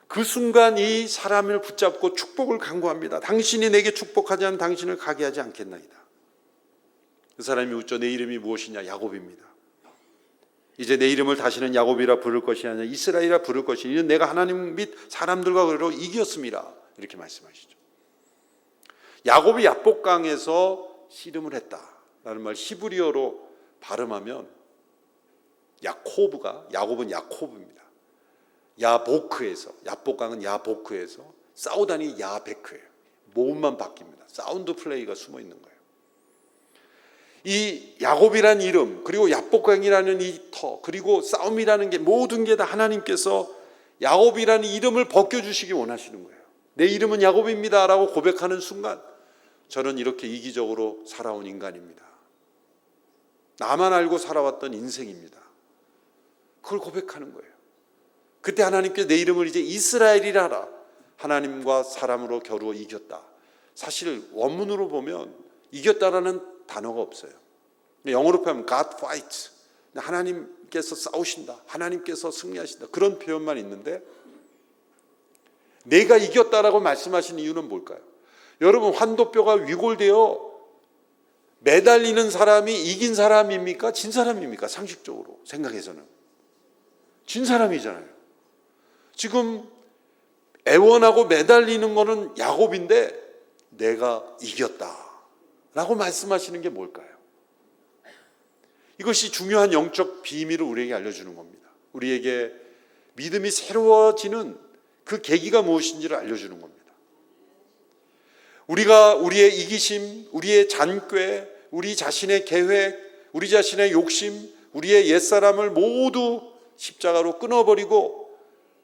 S5: 그 순간 이 사람을 붙잡고 축복을 간구합니다. 당신이 내게 축복하지 않은 당신을 가게 하지 않겠나이다. 그 사람이 웃죠. 내 이름이 무엇이냐? 야곱입니다. 이제 내 이름을 다시는 야곱이라 부를 것이 아니라 이스라엘이라 부를 것이니 이는 내가 하나님 및 사람들과 그로 이겼습니다. 이렇게 말씀하시죠. 야곱이 야복강에서 씨름을 했다라는 말 히브리어로 발음하면 야곱은 야코브입니다. 야보크에서, 야복강은 야보크에서, 싸우다니 야베크예요. 모음만 바뀝니다. 사운드 플레이가 숨어 있는 거예요. 이 야곱이라는 이름, 그리고 야복강이라는 이 터, 그리고 싸움이라는 게 모든 게 다 하나님께서 야곱이라는 이름을 벗겨주시기 원하시는 거예요. 내 이름은 야곱입니다 라고 고백하는 순간 저는 이렇게 이기적으로 살아온 인간입니다. 나만 알고 살아왔던 인생입니다. 그걸 고백하는 거예요. 그때 하나님께서 내 이름을 이제 이스라엘이라 하라. 하나님과 사람으로 겨루어 이겼다. 사실 원문으로 보면 이겼다라는 단어가 없어요. 영어로 표현하면 God fights. 하나님께서 싸우신다. 하나님께서 승리하신다. 그런 표현만 있는데 내가 이겼다라고 말씀하신 이유는 뭘까요? 여러분, 환도뼈가 위골되어 매달리는 사람이 이긴 사람입니까? 진 사람입니까? 상식적으로 생각해서는 진 사람이잖아요. 지금 애원하고 매달리는 거는 야곱인데 내가 이겼다라고 말씀하시는 게 뭘까요? 이것이 중요한 영적 비밀을 우리에게 알려주는 겁니다. 우리에게 믿음이 새로워지는 그 계기가 무엇인지를 알려주는 겁니다. 우리가 우리의 이기심, 우리의 잔꾀, 우리 자신의 계획, 우리 자신의 욕심, 우리의 옛사람을 모두 십자가로 끊어버리고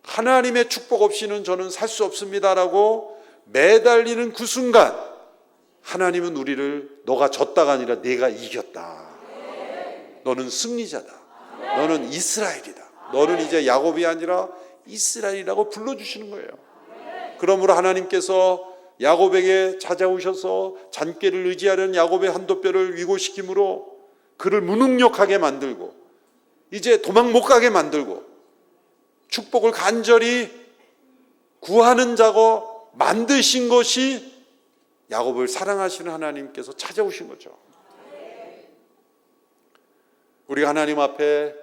S5: 하나님의 축복 없이는 저는 살 수 없습니다라고 매달리는 그 순간 하나님은 우리를 너가 졌다가 아니라 내가 이겼다. 너는 승리자다. 너는 이스라엘이다. 너는 이제 야곱이 아니라 이스라엘이라고 불러주시는 거예요. 그러므로 하나님께서 야곱에게 찾아오셔서 잔꾀를 의지하려는 야곱의 한도뼈를 위고시킴으로 그를 무능력하게 만들고 이제 도망 못 가게 만들고 축복을 간절히 구하는 자고 만드신 것이 야곱을 사랑하시는 하나님께서 찾아오신 거죠. 우리가 하나님 앞에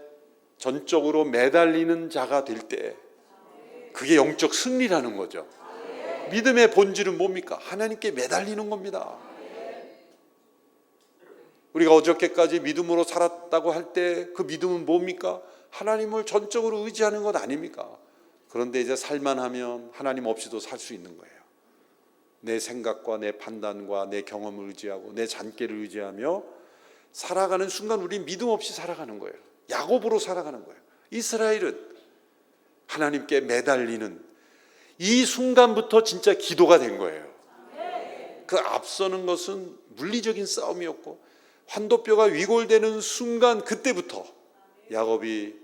S5: 전적으로 매달리는 자가 될 때 그게 영적 승리라는 거죠. 믿음의 본질은 뭡니까? 하나님께 매달리는 겁니다. 우리가 어저께까지 믿음으로 살았다고 할 때 그 믿음은 뭡니까? 하나님을 전적으로 의지하는 것 아닙니까? 그런데 이제 살만 하면 하나님 없이도 살 수 있는 거예요. 내 생각과 내 판단과 내 경험을 의지하고 내 잔꾀를 의지하며 살아가는 순간 우리 믿음 없이 살아가는 거예요. 야곱으로 살아가는 거예요. 이스라엘은 하나님께 매달리는 이 순간부터 진짜 기도가 된 거예요. 그 앞서는 것은 물리적인 싸움이었고 환도뼈가 위골되는 순간 그때부터 야곱이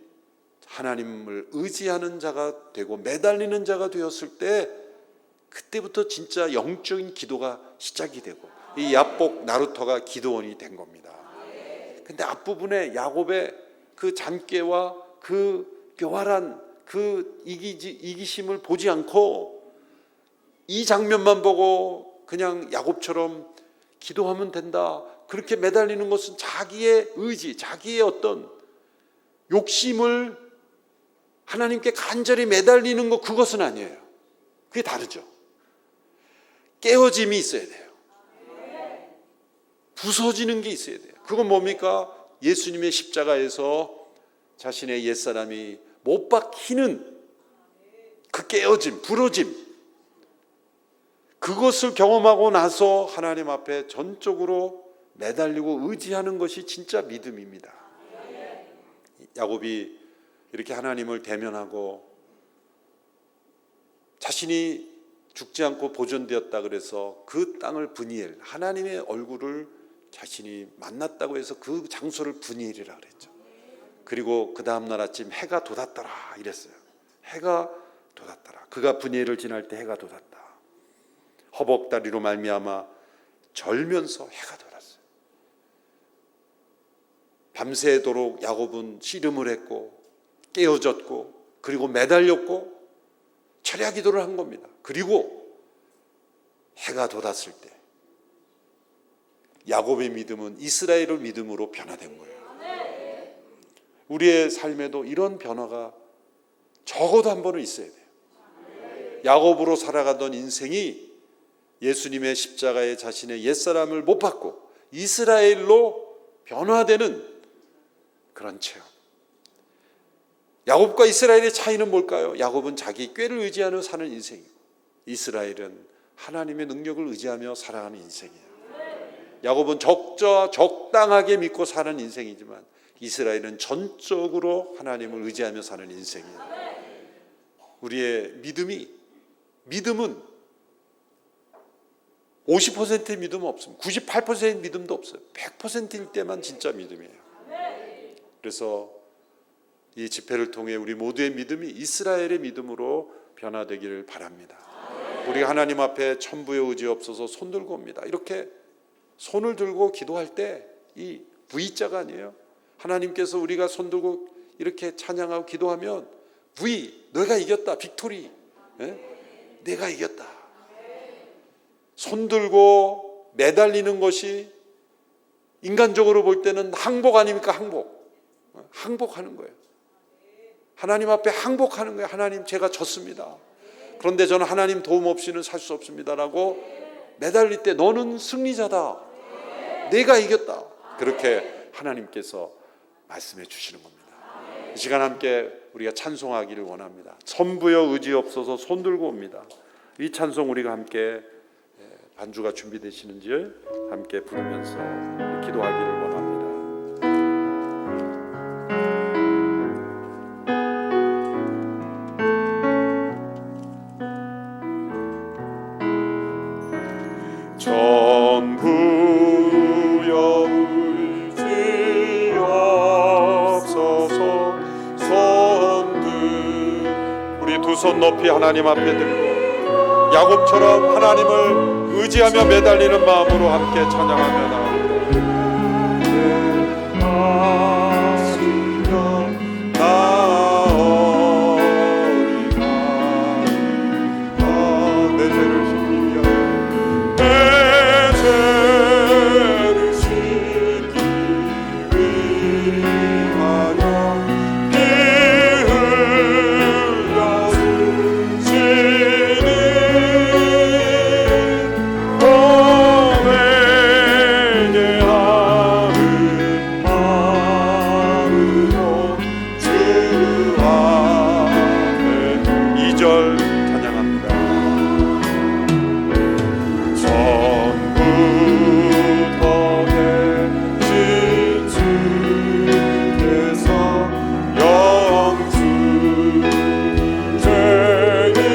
S5: 하나님을 의지하는 자가 되고 매달리는 자가 되었을 때 그때부터 진짜 영적인 기도가 시작이 되고 이 야복 나루터가 기도원이 된 겁니다. 근데 앞부분에 야곱의 그 잔꾀와 그 교활한 그 이기심을 보지 않고 이 장면만 보고 그냥 야곱처럼 기도하면 된다. 그렇게 매달리는 것은 자기의 의지, 자기의 어떤 욕심을 하나님께 간절히 매달리는 것 그것은 아니에요. 그게 다르죠. 깨어짐이 있어야 돼요. 부서지는 게 있어야 돼요. 그건 뭡니까? 예수님의 십자가에서 자신의 옛사람이 못 박히는 그 깨어짐, 부러짐 그것을 경험하고 나서 하나님 앞에 전적으로 매달리고 의지하는 것이 진짜 믿음입니다. 야곱이 이렇게 하나님을 대면하고 자신이 죽지 않고 보존되었다 그래서 그 땅을 브니엘, 하나님의 얼굴을 자신이 만났다고 해서 그 장소를 브니엘이라 그랬죠. 그리고 그 다음날 아침 해가 돋았더라 이랬어요. 해가 돋았더라. 그가 브니엘을 지날 때 해가 돋았다. 허벅다리로 말미암아 절면서 해가 돋았어요. 밤새도록 야곱은 씨름을 했고 깨어졌고 그리고 매달렸고 철야 기도를 한 겁니다. 그리고 해가 돋았을 때 야곱의 믿음은 이스라엘의 믿음으로 변화된 거예요. 우리의 삶에도 이런 변화가 적어도 한 번은 있어야 돼요. 야곱으로 살아가던 인생이 예수님의 십자가에 자신의 옛사람을 못 받고 이스라엘로 변화되는 그런 체험. 야곱과 이스라엘의 차이는 뭘까요? 야곱은 자기 꾀를 의지하며 사는 인생이고 이스라엘은 하나님의 능력을 의지하며 살아가는 인생이에요. 야곱은 적당하게 믿고 사는 인생이지만 이스라엘은 전적으로 하나님을 의지하며 사는 인생이에요. 우리의 믿음은 50%의 믿음은 없습니다. 98%의 믿음도 없어요. 100%일 때만 진짜 믿음이에요. 그래서 이 집회를 통해 우리 모두의 믿음이 이스라엘의 믿음으로 변화되기를 바랍니다. 우리가 하나님 앞에 천부의 의지 없어서 손 들고 옵니다. 이렇게 손을 들고 기도할 때 이 V자가 아니에요. 하나님께서 우리가 손 들고 이렇게 찬양하고 기도하면 V, 너가 이겼다, 빅토리. 내가 이겼다. 손 들고 매달리는 것이 인간적으로 볼 때는 항복 아닙니까? 항복하는 거예요. 하나님 앞에 항복하는 거예요. 하나님 제가 졌습니다. 그런데 저는 하나님 도움 없이는 살 수 없습니다라고 매달릴 때 너는 승리자다. 내가 이겼다. 그렇게 하나님께서 말씀해 주시는 겁니다. 이 시간 함께 우리가 찬송하기를 원합니다. 선부여 의지 없어서 손 들고 옵니다. 이 찬송 우리가 함께 반주가 준비되시는지 함께 부르면서 기도하기를 원합니다.
S1: 전부여 의지 없어서 손들 우리
S5: 손 높이 하나님 앞에 들고 야곱처럼 하나님을 의지하며 매달리는 마음으로 함께 찬양하며 나옵니다. 내 죄를 씻기 위하여 내 죄를 씻기 위하여 피 흘려 주시니 너에게 하는 마음으로 주 앞에 2절 찬양합니다. 처음부터 계신 주께서 영주 죄인을 보혈로 구해 주시니 그 사랑하여 내 죄를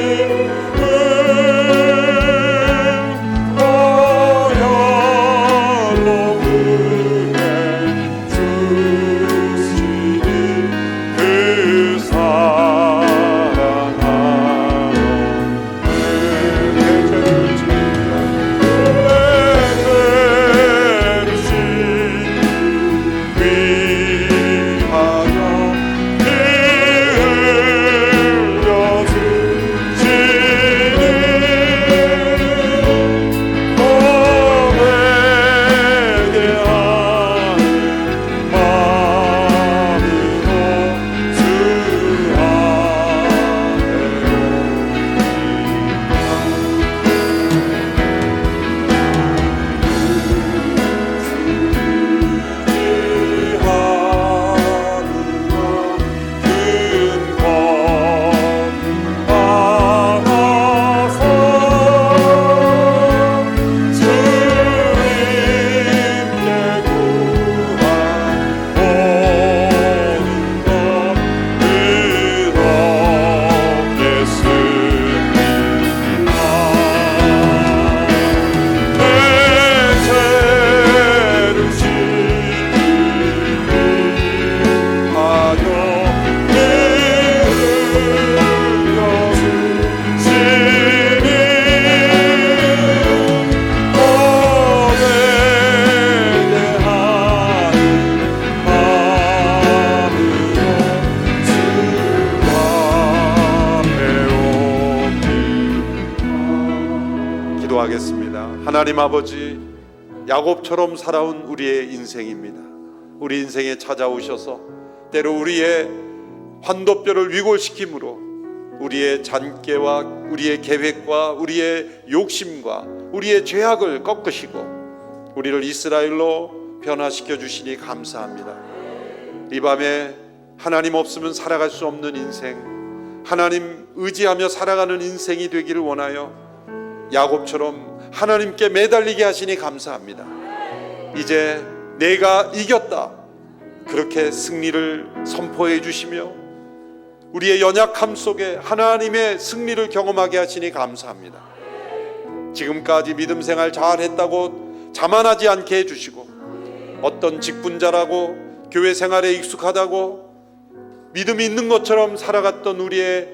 S5: 기도하겠습니다. 하나님 아버지, 야곱처럼 살아온 우리의 인생입니다. 우리 인생에 찾아오셔서 때로 우리의 환도뼈를 위골시킴으로 우리의 잔꾀와 우리의 계획과 우리의 욕심과 우리의 죄악을 꺾으시고 우리를 이스라엘로 변화시켜 주시니 감사합니다. 이 밤에 하나님 없으면 살아갈 수 없는 인생, 하나님 의지하며 살아가는 인생이 되기를 원하여 야곱처럼 하나님께 매달리게 하시니 감사합니다. 이제 내가 이겼다, 그렇게 승리를 선포해 주시며 우리의 연약함 속에 하나님의 승리를 경험하게 하시니 감사합니다. 지금까지 믿음 생활 잘했다고 자만하지 않게 해주시고, 어떤 직분자라고 교회 생활에 익숙하다고 믿음이 있는 것처럼 살아갔던 우리의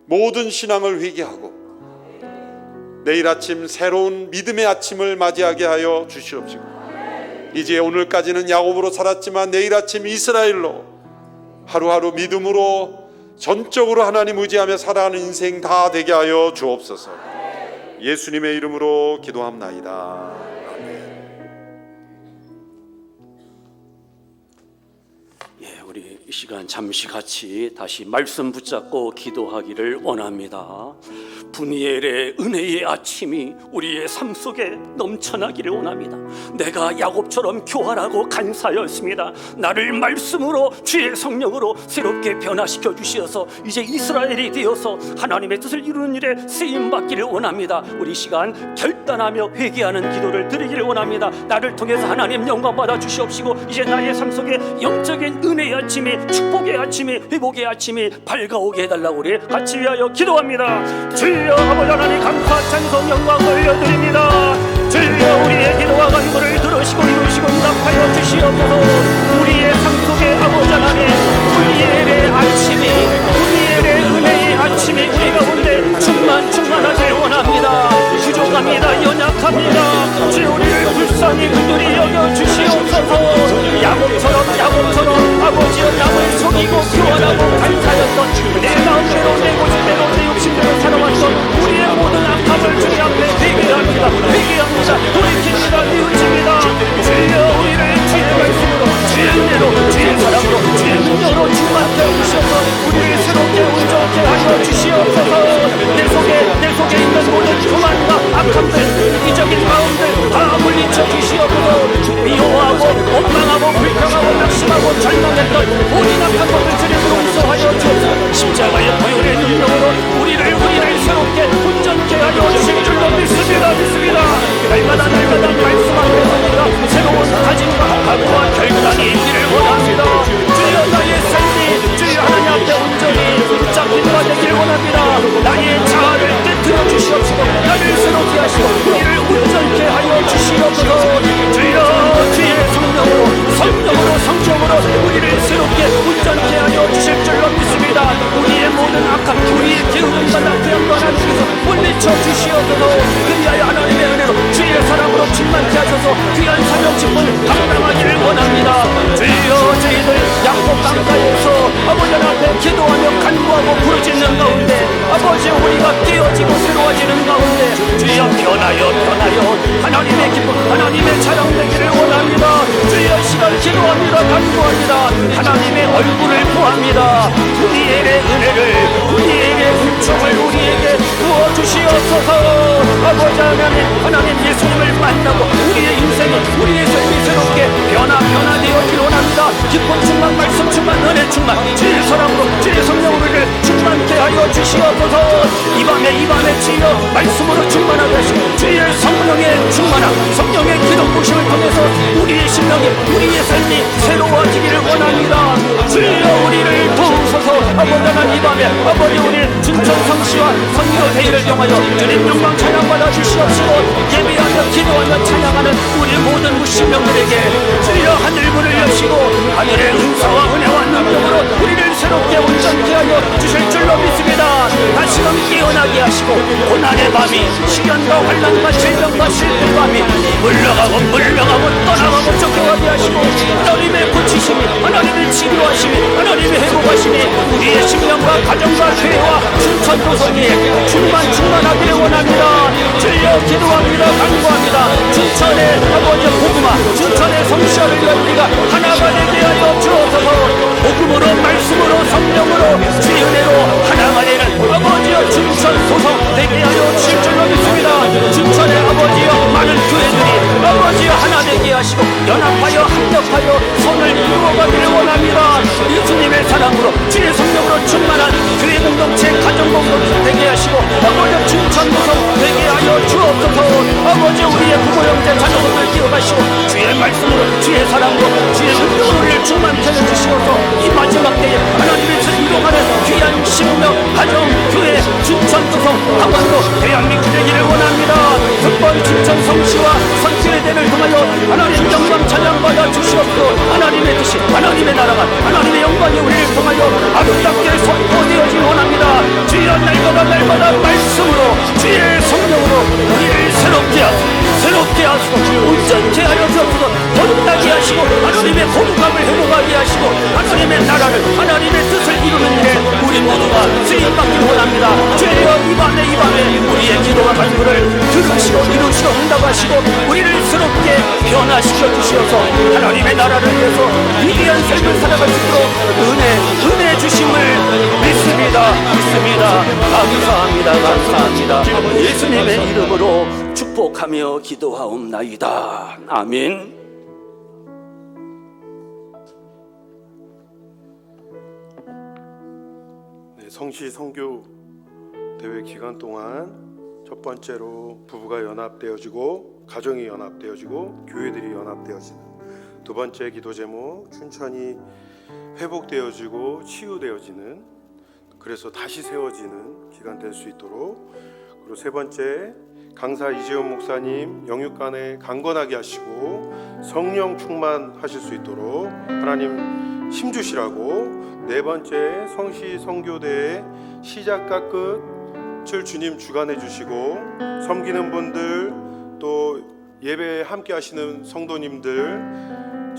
S5: 모든 신앙을 회개하고 내일 아침 새로운 믿음의 아침을 맞이하게 하여 주시옵시고, 이제 오늘까지는 야곱으로 살았지만 내일 아침 이스라엘로 하루하루 믿음으로 전적으로 하나님 의지하며 살아가는 인생 다 되게 하여 주옵소서. 예수님의 이름으로 기도합나이다.
S1: 우리 이 시간 잠시 같이 다시 말씀 붙잡고 기도하기를 원합니다. 분이엘의 은혜의 아침이 우리의 삶 속에 넘쳐나기를 원합니다. 내가 야곱처럼 교활하고 간사였습니다. 나를 말씀으로 주의 성령으로 새롭게 변화시켜 주셔서 이제 이스라엘이 되어서 하나님의 뜻을 이루는 일에 쓰임받기를 원합니다. 우리 시간 결단하며 회개하는 기도를 드리기를 원합니다. 나를 통해서 하나님 영광 받아 주시옵시고, 이제 나의 삶 속에 영적인 은혜의 아침이, 축복의 아침이, 회복의 아침이 밝아오게 해달라고 우리 같이 위하여 기도합니다. 주여 아버지 하나님, 감사 찬송 영광 올려드립니다. 주여 우리의 기도와 간구를 들으시고 이루시고 응답하여 주시옵소서. 우리의 삶 속에 아버지 하나님, 분이엘의 아침이, 분이엘의 은혜의 아침이 부르심이 우리 가운데 충만하길 원합니다. 부족합니다. 연약합니다. 주여 우리를 불쌍히 긍휼히 여겨주시옵소서. 야곱처럼 아버지여 남을 속이고 교환하고 간사였던 내 마음대로 내 고집대로 내 욕심대로 살아왔던 우리의 모든 악함을 주님 앞에 회개합니다. 돌이킵니다. 뉘우칩니다. 주여 우리를 주의 말씀으로 주의 은혜로 주의 사랑으로 주의 능력으로 충만케 하시옵소서. 우리를 새롭게 온전케 하여 주시옵소서. 내 속에 있는 모든 교만과 악함들 이기적인 마음들 다 물리쳐 주시옵소서. 미워하고 원망하고 불평하고 낙심하고 절망했던 모든 악한 것들 주님 용서하여 주옵소서. 십자가의 보혈의 능력으로 우리를 새롭게 온전케 하여 주실 줄로 믿습니다. 날마다 말씀하는 우리가 새로운 다짐과 각오와 결단이 있기를 원합니다. 주여 나의 삶이 주여 하나님 앞에 온전히 붙잡힌 바 되길 원합니다. 나의 자아를 깨트려 주시옵시고 나를 새롭게 하시고 우리를 온전케 하여 주시옵소서. 주여 주의 성령으로 우리를 새롭게 온전케 하여 주실 줄로 믿습니다. 우리의 모든 악함 우리의 게으름과 낙태함과 하나님께서 물리쳐 주시옵소서. 그리하여 하나님의 은혜로 주의 사랑으로 충만케 하셔서 귀한 사명 직분을 감당하기를 원합니다. 주여 저희들 양복 강가에서 아버지 앞에 기도하며 간구하고 부르짖는 가운데 아버지 우리가 깨어지고 새로워지는 가운데 주여 변하여 하나님의 기쁨 하나님의 자랑되기를 원합니다. 주여 시간 기도합니다. 간구합니다. 하나님의 얼굴을 구합니다. 우리에게 은혜를 우리에게 은총을 우리에게 부어주시옵소서. 아버지 하나님 예수님을 만나고 우리의 인생이 우리의 삶이 새롭게 변화되어지길 원합니다. 기쁨 충만 말씀 충만 은혜 충만 주의 사랑으로 주의 성령으로 우리를 충만케 하여 주시옵소서. 이 밤에 주여 말씀으로 충만하게 하시고 주의 성령의 기름 부심을 통해서 우리의 심령이 우리의 삶이 새로워지기를 원합니다. 주여 우리를 도우소서. 아버지 하나님 이 밤에 아버지 우리 춘천 성시와 선교 대회를 통하여 주님 영광 찬양받아 주시옵시고 예배하며 기도하며 찬양하는 우리 모든 무신령들에게 주여 하늘문을 여시고 하늘의 은사와 은혜와 능력으로 우리를 새롭게 온전케 하여 주실 줄로 믿습니다. 다시금 깨어나게 하시고 고난의 밤이 시련과 환난과 질병과 실패의 밤이 물러가고 떠나가고 쫓겨가게 하시고 하나님의 고치심이 하나님의 치료하심이 하나님의 회복하심이 우리의 심령과 가정과 교회와 춘천 도성에 충만하기를 원합니다. 주여 기도합니다. 간구합니다. 춘천의 아버지 복음화 춘천의 성시화를 위해 우리가 하나가 되게 하여 주옵소서. 복음으로 말씀으로 성령으로 주의 은혜로 하나가 되는 아버지여 춘천 소성 되게 하여 주실 줄로 믿습니다. 춘천의 아버지여 많은 교회들이 아버지여 하나 되게 하시고 연합하여 합력하여 선을 이루어가기를 원합니다. 예수님의 사랑으로 주의 성령으로 충만한 교회 공동체 가정 공동체 되게 하시고 아버지 춘천 도성 되게 하여 주옵소서. 아버지 우리의 부모 형제 자녀분들 기억하시고 주의 말씀으로 주의 사랑으로 주의 능력을 충만케 해주시옵소서. 이 마지막 때에 하나님께서 이동하는 귀한 심령 가정 교회 춘천 도성 강원도 대한민국 되기를 원합니다. 특별 춘천 성시와 선교회대를 통하여 하나님 영광 찬양받아 주시옵소서. 하나님의 뜻이 하나님의 나라가 하나님의 영광이 우리를 통하여 아름답게 선포되어지길 원합니다. 주여 날마다 말씀으로 주의 성령으로 우리를 새롭게 하시고 온전케 하여 주옵소서. 번나게 하시고 하나님의 거룩함을 회복하게 하시고 하나님의 나라를 하나님의 뜻을 이루는 일에 우리 모두가 쓰임받길 원합니다. 주여 이 밤에 우리의 기도와 간구를 들으시고 이루시고 응답하시고 우리를 새롭게 변화시켜 주시어서 하나님의 나라를 위해서 위대한 삶을 살아갈 수 있도록 은혜 주심을 믿습니다. 감사합니다. 예수님의 이름으로 축복하며 기도하옵나이다. 아멘.
S3: 성시 선교 대회 기간 동안 첫 번째로 부부가 연합되어지고 가정이 연합되어지고 교회들이 연합되어지는 두 번째 기도 제목 춘천이 회복되어지고 치유되어지는 그래서 다시 세워지는 기간 될 수 있도록 그리고 세 번째 강사 이재훈 목사님 영육간에 강건하게 하시고 성령 충만하실 수 있도록 하나님 힘주시라고 네 번째 성시 선교대회 시작과 끝을 주님 주관해 주시고 섬기는 분들 또 예배에 함께 하시는 성도님들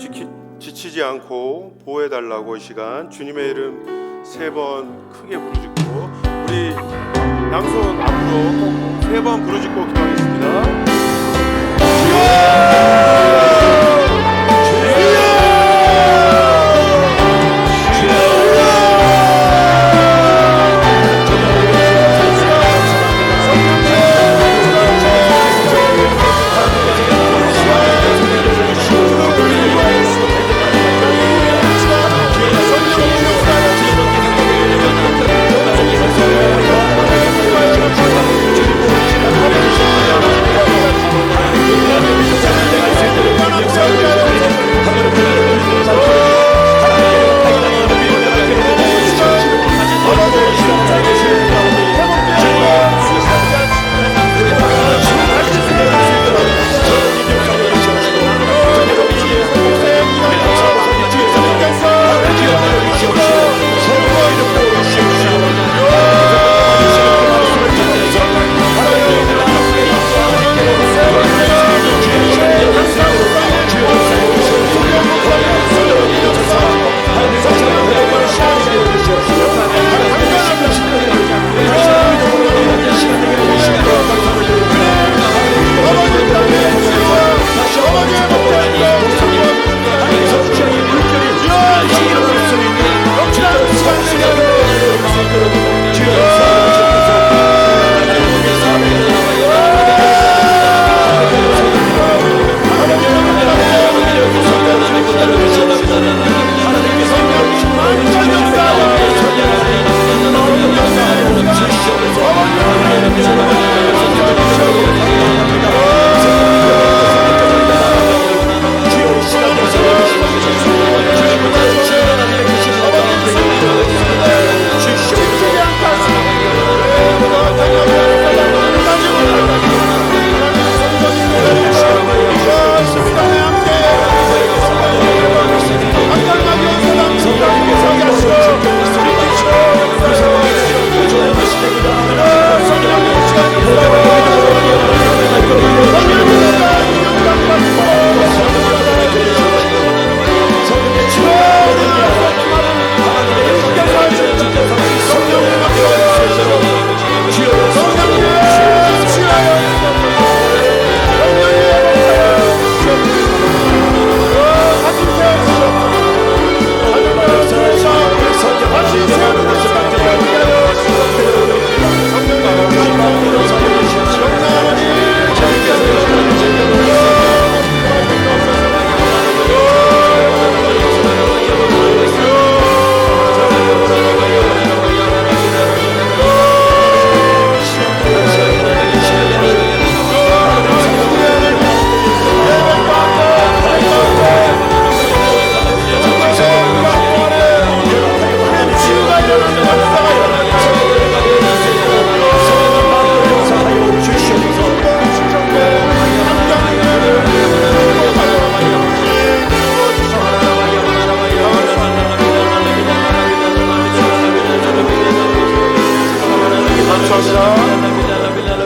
S3: 지치지 않고 보호해 달라고 이 시간 주님의 이름 3번 크게 부르짖고 우리 양손 앞으로 3번 부르짖고 기도하겠습니다.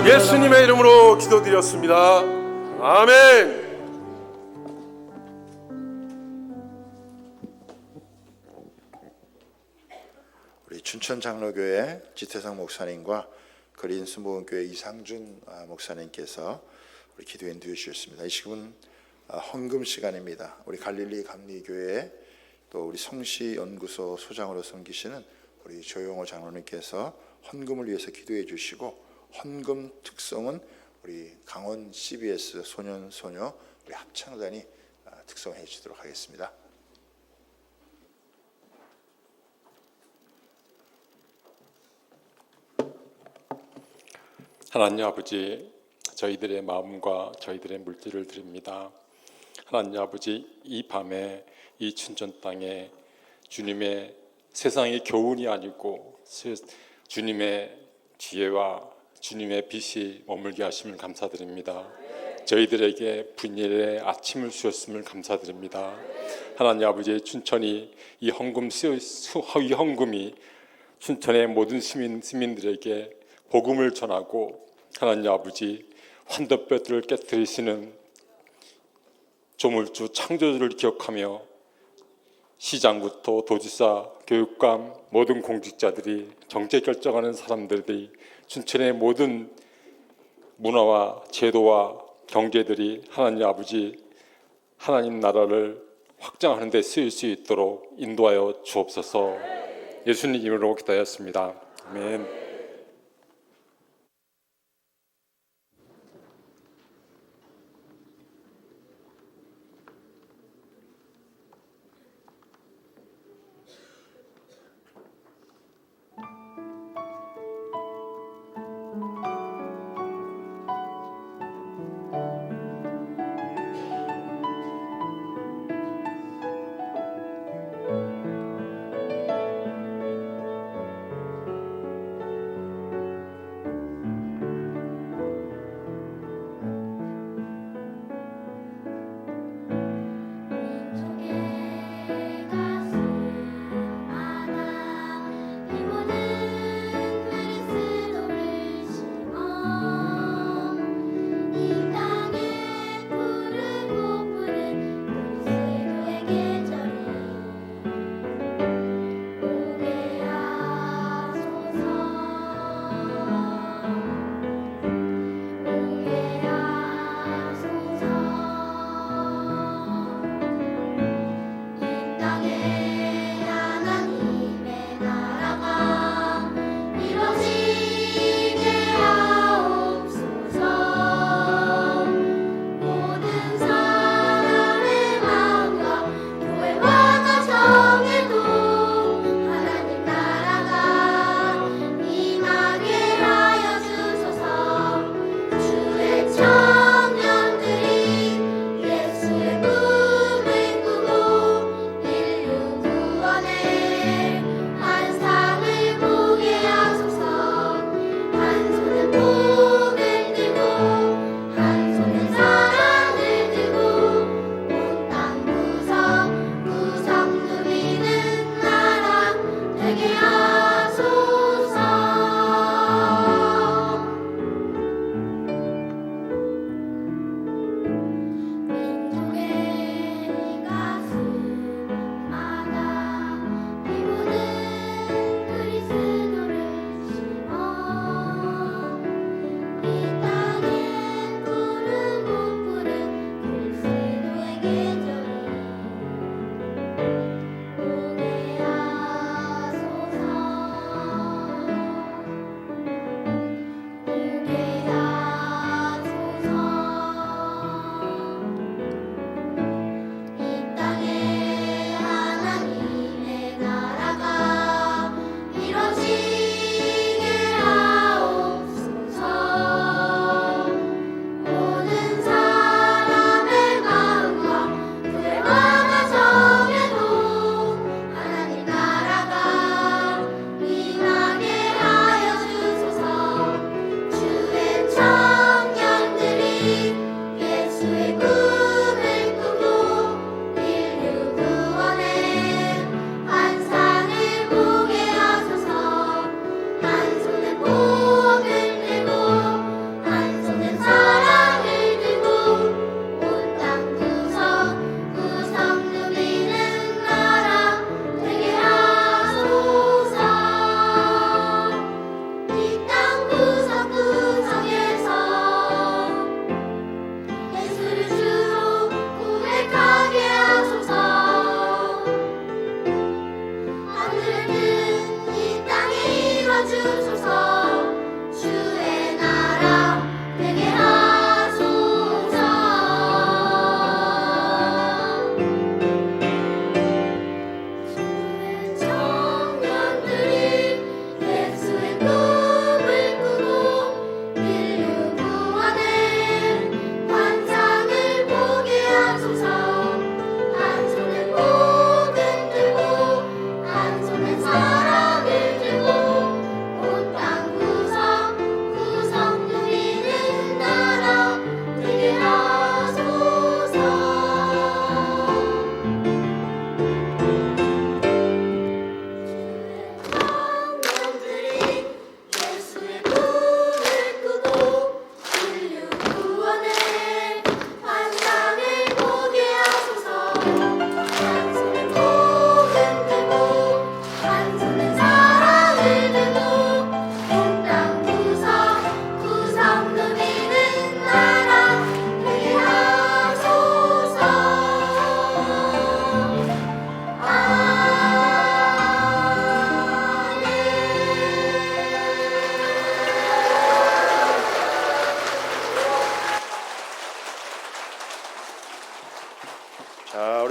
S3: 예수님의 이름으로 기도드렸습니다. 아멘.
S2: 우리 춘천 장로교회 지태성 목사님과 거린 순복음교회 이상준 목사님께서 우리 기도에 인도해 주셨습니다. 이 시간은 헌금 시간입니다. 우리 갈릴리 감리교회 또 우리 성시연구소 소장으로 섬기시는 우리 조용호 장로님께서 헌금을 위해서 기도해 주시고 헌금 특성은 우리 강원 CBS 소년 소녀 우리 합창단이 특성해 주도록 하겠습니다.
S6: 하나님 아버지, 저희들의 마음과 저희들의 물질을 드립니다. 하나님 아버지, 이 밤에 이 춘천 땅에 주님의 세상의 교훈이 아니고 주님의 지혜와 주님의 빛이 머물게 하심을 감사드립니다. 저희들에게 분일의 아침을 주셨음을 감사드립니다. 하나님 아버지, 춘천이 이 헌금이 춘천의 모든 시민들에게 복음을 전하고 하나님 아버지 환도뼈들을 깨뜨리시는 조물주 창조주를 기억하며 시장부터 도지사, 교육감, 모든 공직자들이 정책 결정하는 사람들이 춘천의 모든 문화와 제도와 경제들이 하나님 아버지 하나님 나라를 확장하는 데 쓰일 수 있도록 인도하여 주옵소서. 예수님 이름으로 기도하였습니다. 아멘.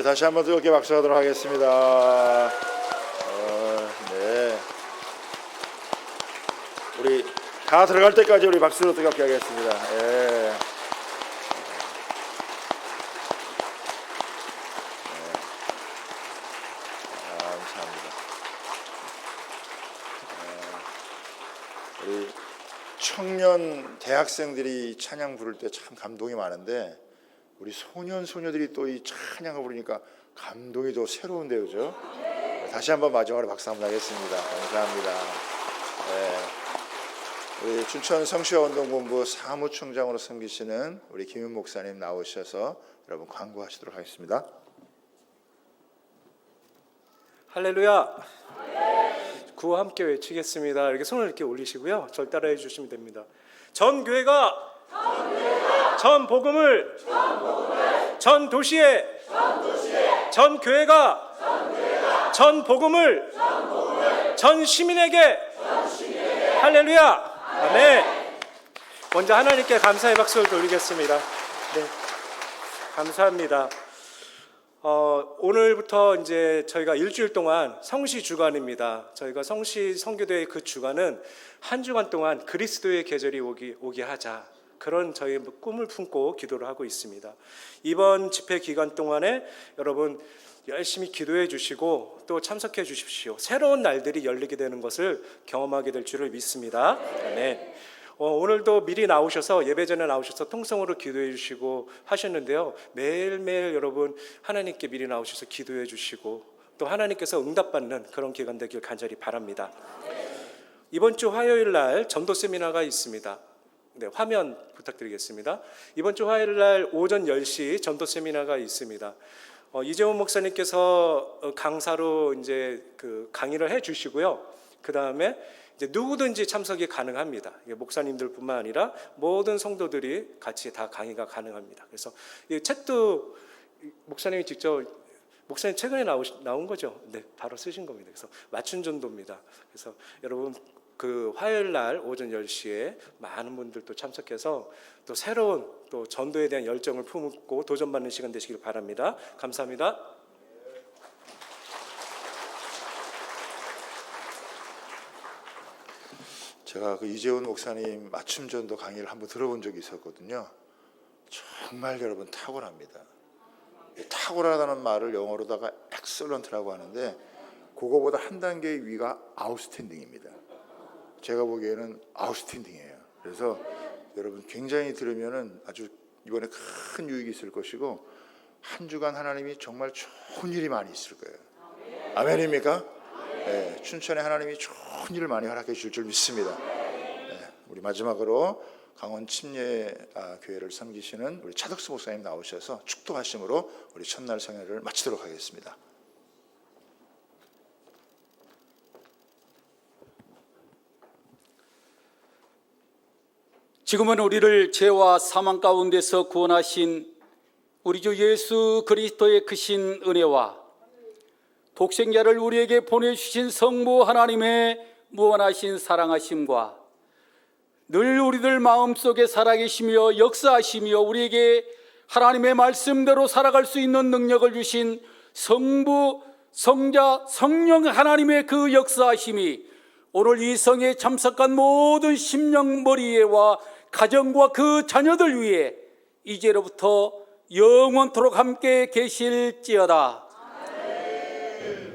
S2: 다시 한번 뜨겁게 박수하도록 하겠습니다. 네. 우리 다 들어갈 때까지 우리 박수로 뜨겁게 하겠습니다. 예. 감사합니다. 우리 청년 대학생들이 찬양 부를 때 참 감동이 많은데 우리 소년 소녀들이 또 이 찬양을 부르니까 감동이 더 새로운데요, 그죠? 다시 한번 마지막으로 박수 한번 하겠습니다. 감사합니다. 네. 우리 춘천 성시화운동본부 사무총장으로 섬기시는 우리 김윤 목사님 나오셔서 여러분 광고하시도록 하겠습니다.
S7: 할렐루야. 구호 함께 외치겠습니다. 이렇게 손을 이렇게 올리시고요. 절 따라해 주시면 됩니다. 전 교회가 전 복음을 전 도시에 전 교회가 전 복음을 전 시민에게 할렐루야. 아멘. 먼저 하나님께 감사의 박수를 돌리겠습니다. 네, 감사합니다. 오늘부터 이제 저희가 일주일 동안 성시 주간입니다. 저희가 성시 선교대의 그 주간은 한 주간 동안 그리스도의 계절이 오게 하자, 그런 저희 꿈을 품고 기도를 하고 있습니다. 이번 집회 기간 동안에 여러분 열심히 기도해 주시고 또 참석해 주십시오. 새로운 날들이 열리게 되는 것을 경험하게 될 줄을 믿습니다. 아멘. 오늘도 미리 나오셔서 예배 전에 나오셔서 통성으로 기도해 주시고 하셨는데요. 매일매일 여러분 하나님께 미리 나오셔서 기도해 주시고 또 하나님께서 응답받는 그런 기간 되길 간절히 바랍니다. 이번 주 화요일 날 전도 세미나가 있습니다. 네, 화면 부탁드리겠습니다. 이번 주 화요일 날 오전 10시 전도 세미나가 있습니다. 이재훈 목사님께서 강사로 이제 그 강의를 해 주시고요. 그 다음에 이제 누구든지 참석이 가능합니다. 목사님들뿐만 아니라 모든 성도들이 같이 다 강의가 가능합니다. 그래서 이 책도 목사님이 직접, 목사님 최근에 나온 거죠? 네, 바로 쓰신 겁니다. 그래서 맞춤 전도입니다. 그래서 여러분 그 화요일 날 오전 10시에 많은 분들 또 참석해서 또 새로운 또 전도에 대한 열정을 품고 도전받는 시간 되시길 바랍니다. 감사합니다.
S2: 제가 그 이재훈 목사님 맞춤 전도 강의를 한번 들어본 적이 있었거든요. 정말 여러분 탁월합니다. 탁월하다는 말을 영어로다가 excellent라고 하는데 그거보다 한 단계 위가 outstanding입니다. 제가 보기에는 아웃스탠딩이에요. 그래서 여러분 굉장히 들으면은 아주 이번에 큰 유익이 있을 것이고 한 주간 하나님이 정말 좋은 일이 많이 있을 거예요. 아멘입니까? 네, 춘천에 하나님이 좋은 일을 많이 허락해 주실 줄 믿습니다. 네, 우리 마지막으로 강원 침례 교회를 섬기시는 우리 차덕수 목사님 나오셔서 축도하심으로 우리 첫날 성회를 마치도록 하겠습니다.
S8: 지금은 우리를 죄와 사망 가운데서 구원하신 우리 주 예수 그리스도의 크신 은혜와 독생자를 우리에게 보내주신 성부 하나님의 무한하신 사랑하심과 늘 우리들 마음속에 살아계시며 역사하시며 우리에게 하나님의 말씀대로 살아갈 수 있는 능력을 주신 성부, 성자, 성령 하나님의 그 역사하심이 오늘 이 성에 참석한 모든 심령 머리에와 가정과 그 자녀들 위해 이제로부터 영원토록 함께 계실지어다. 아멘.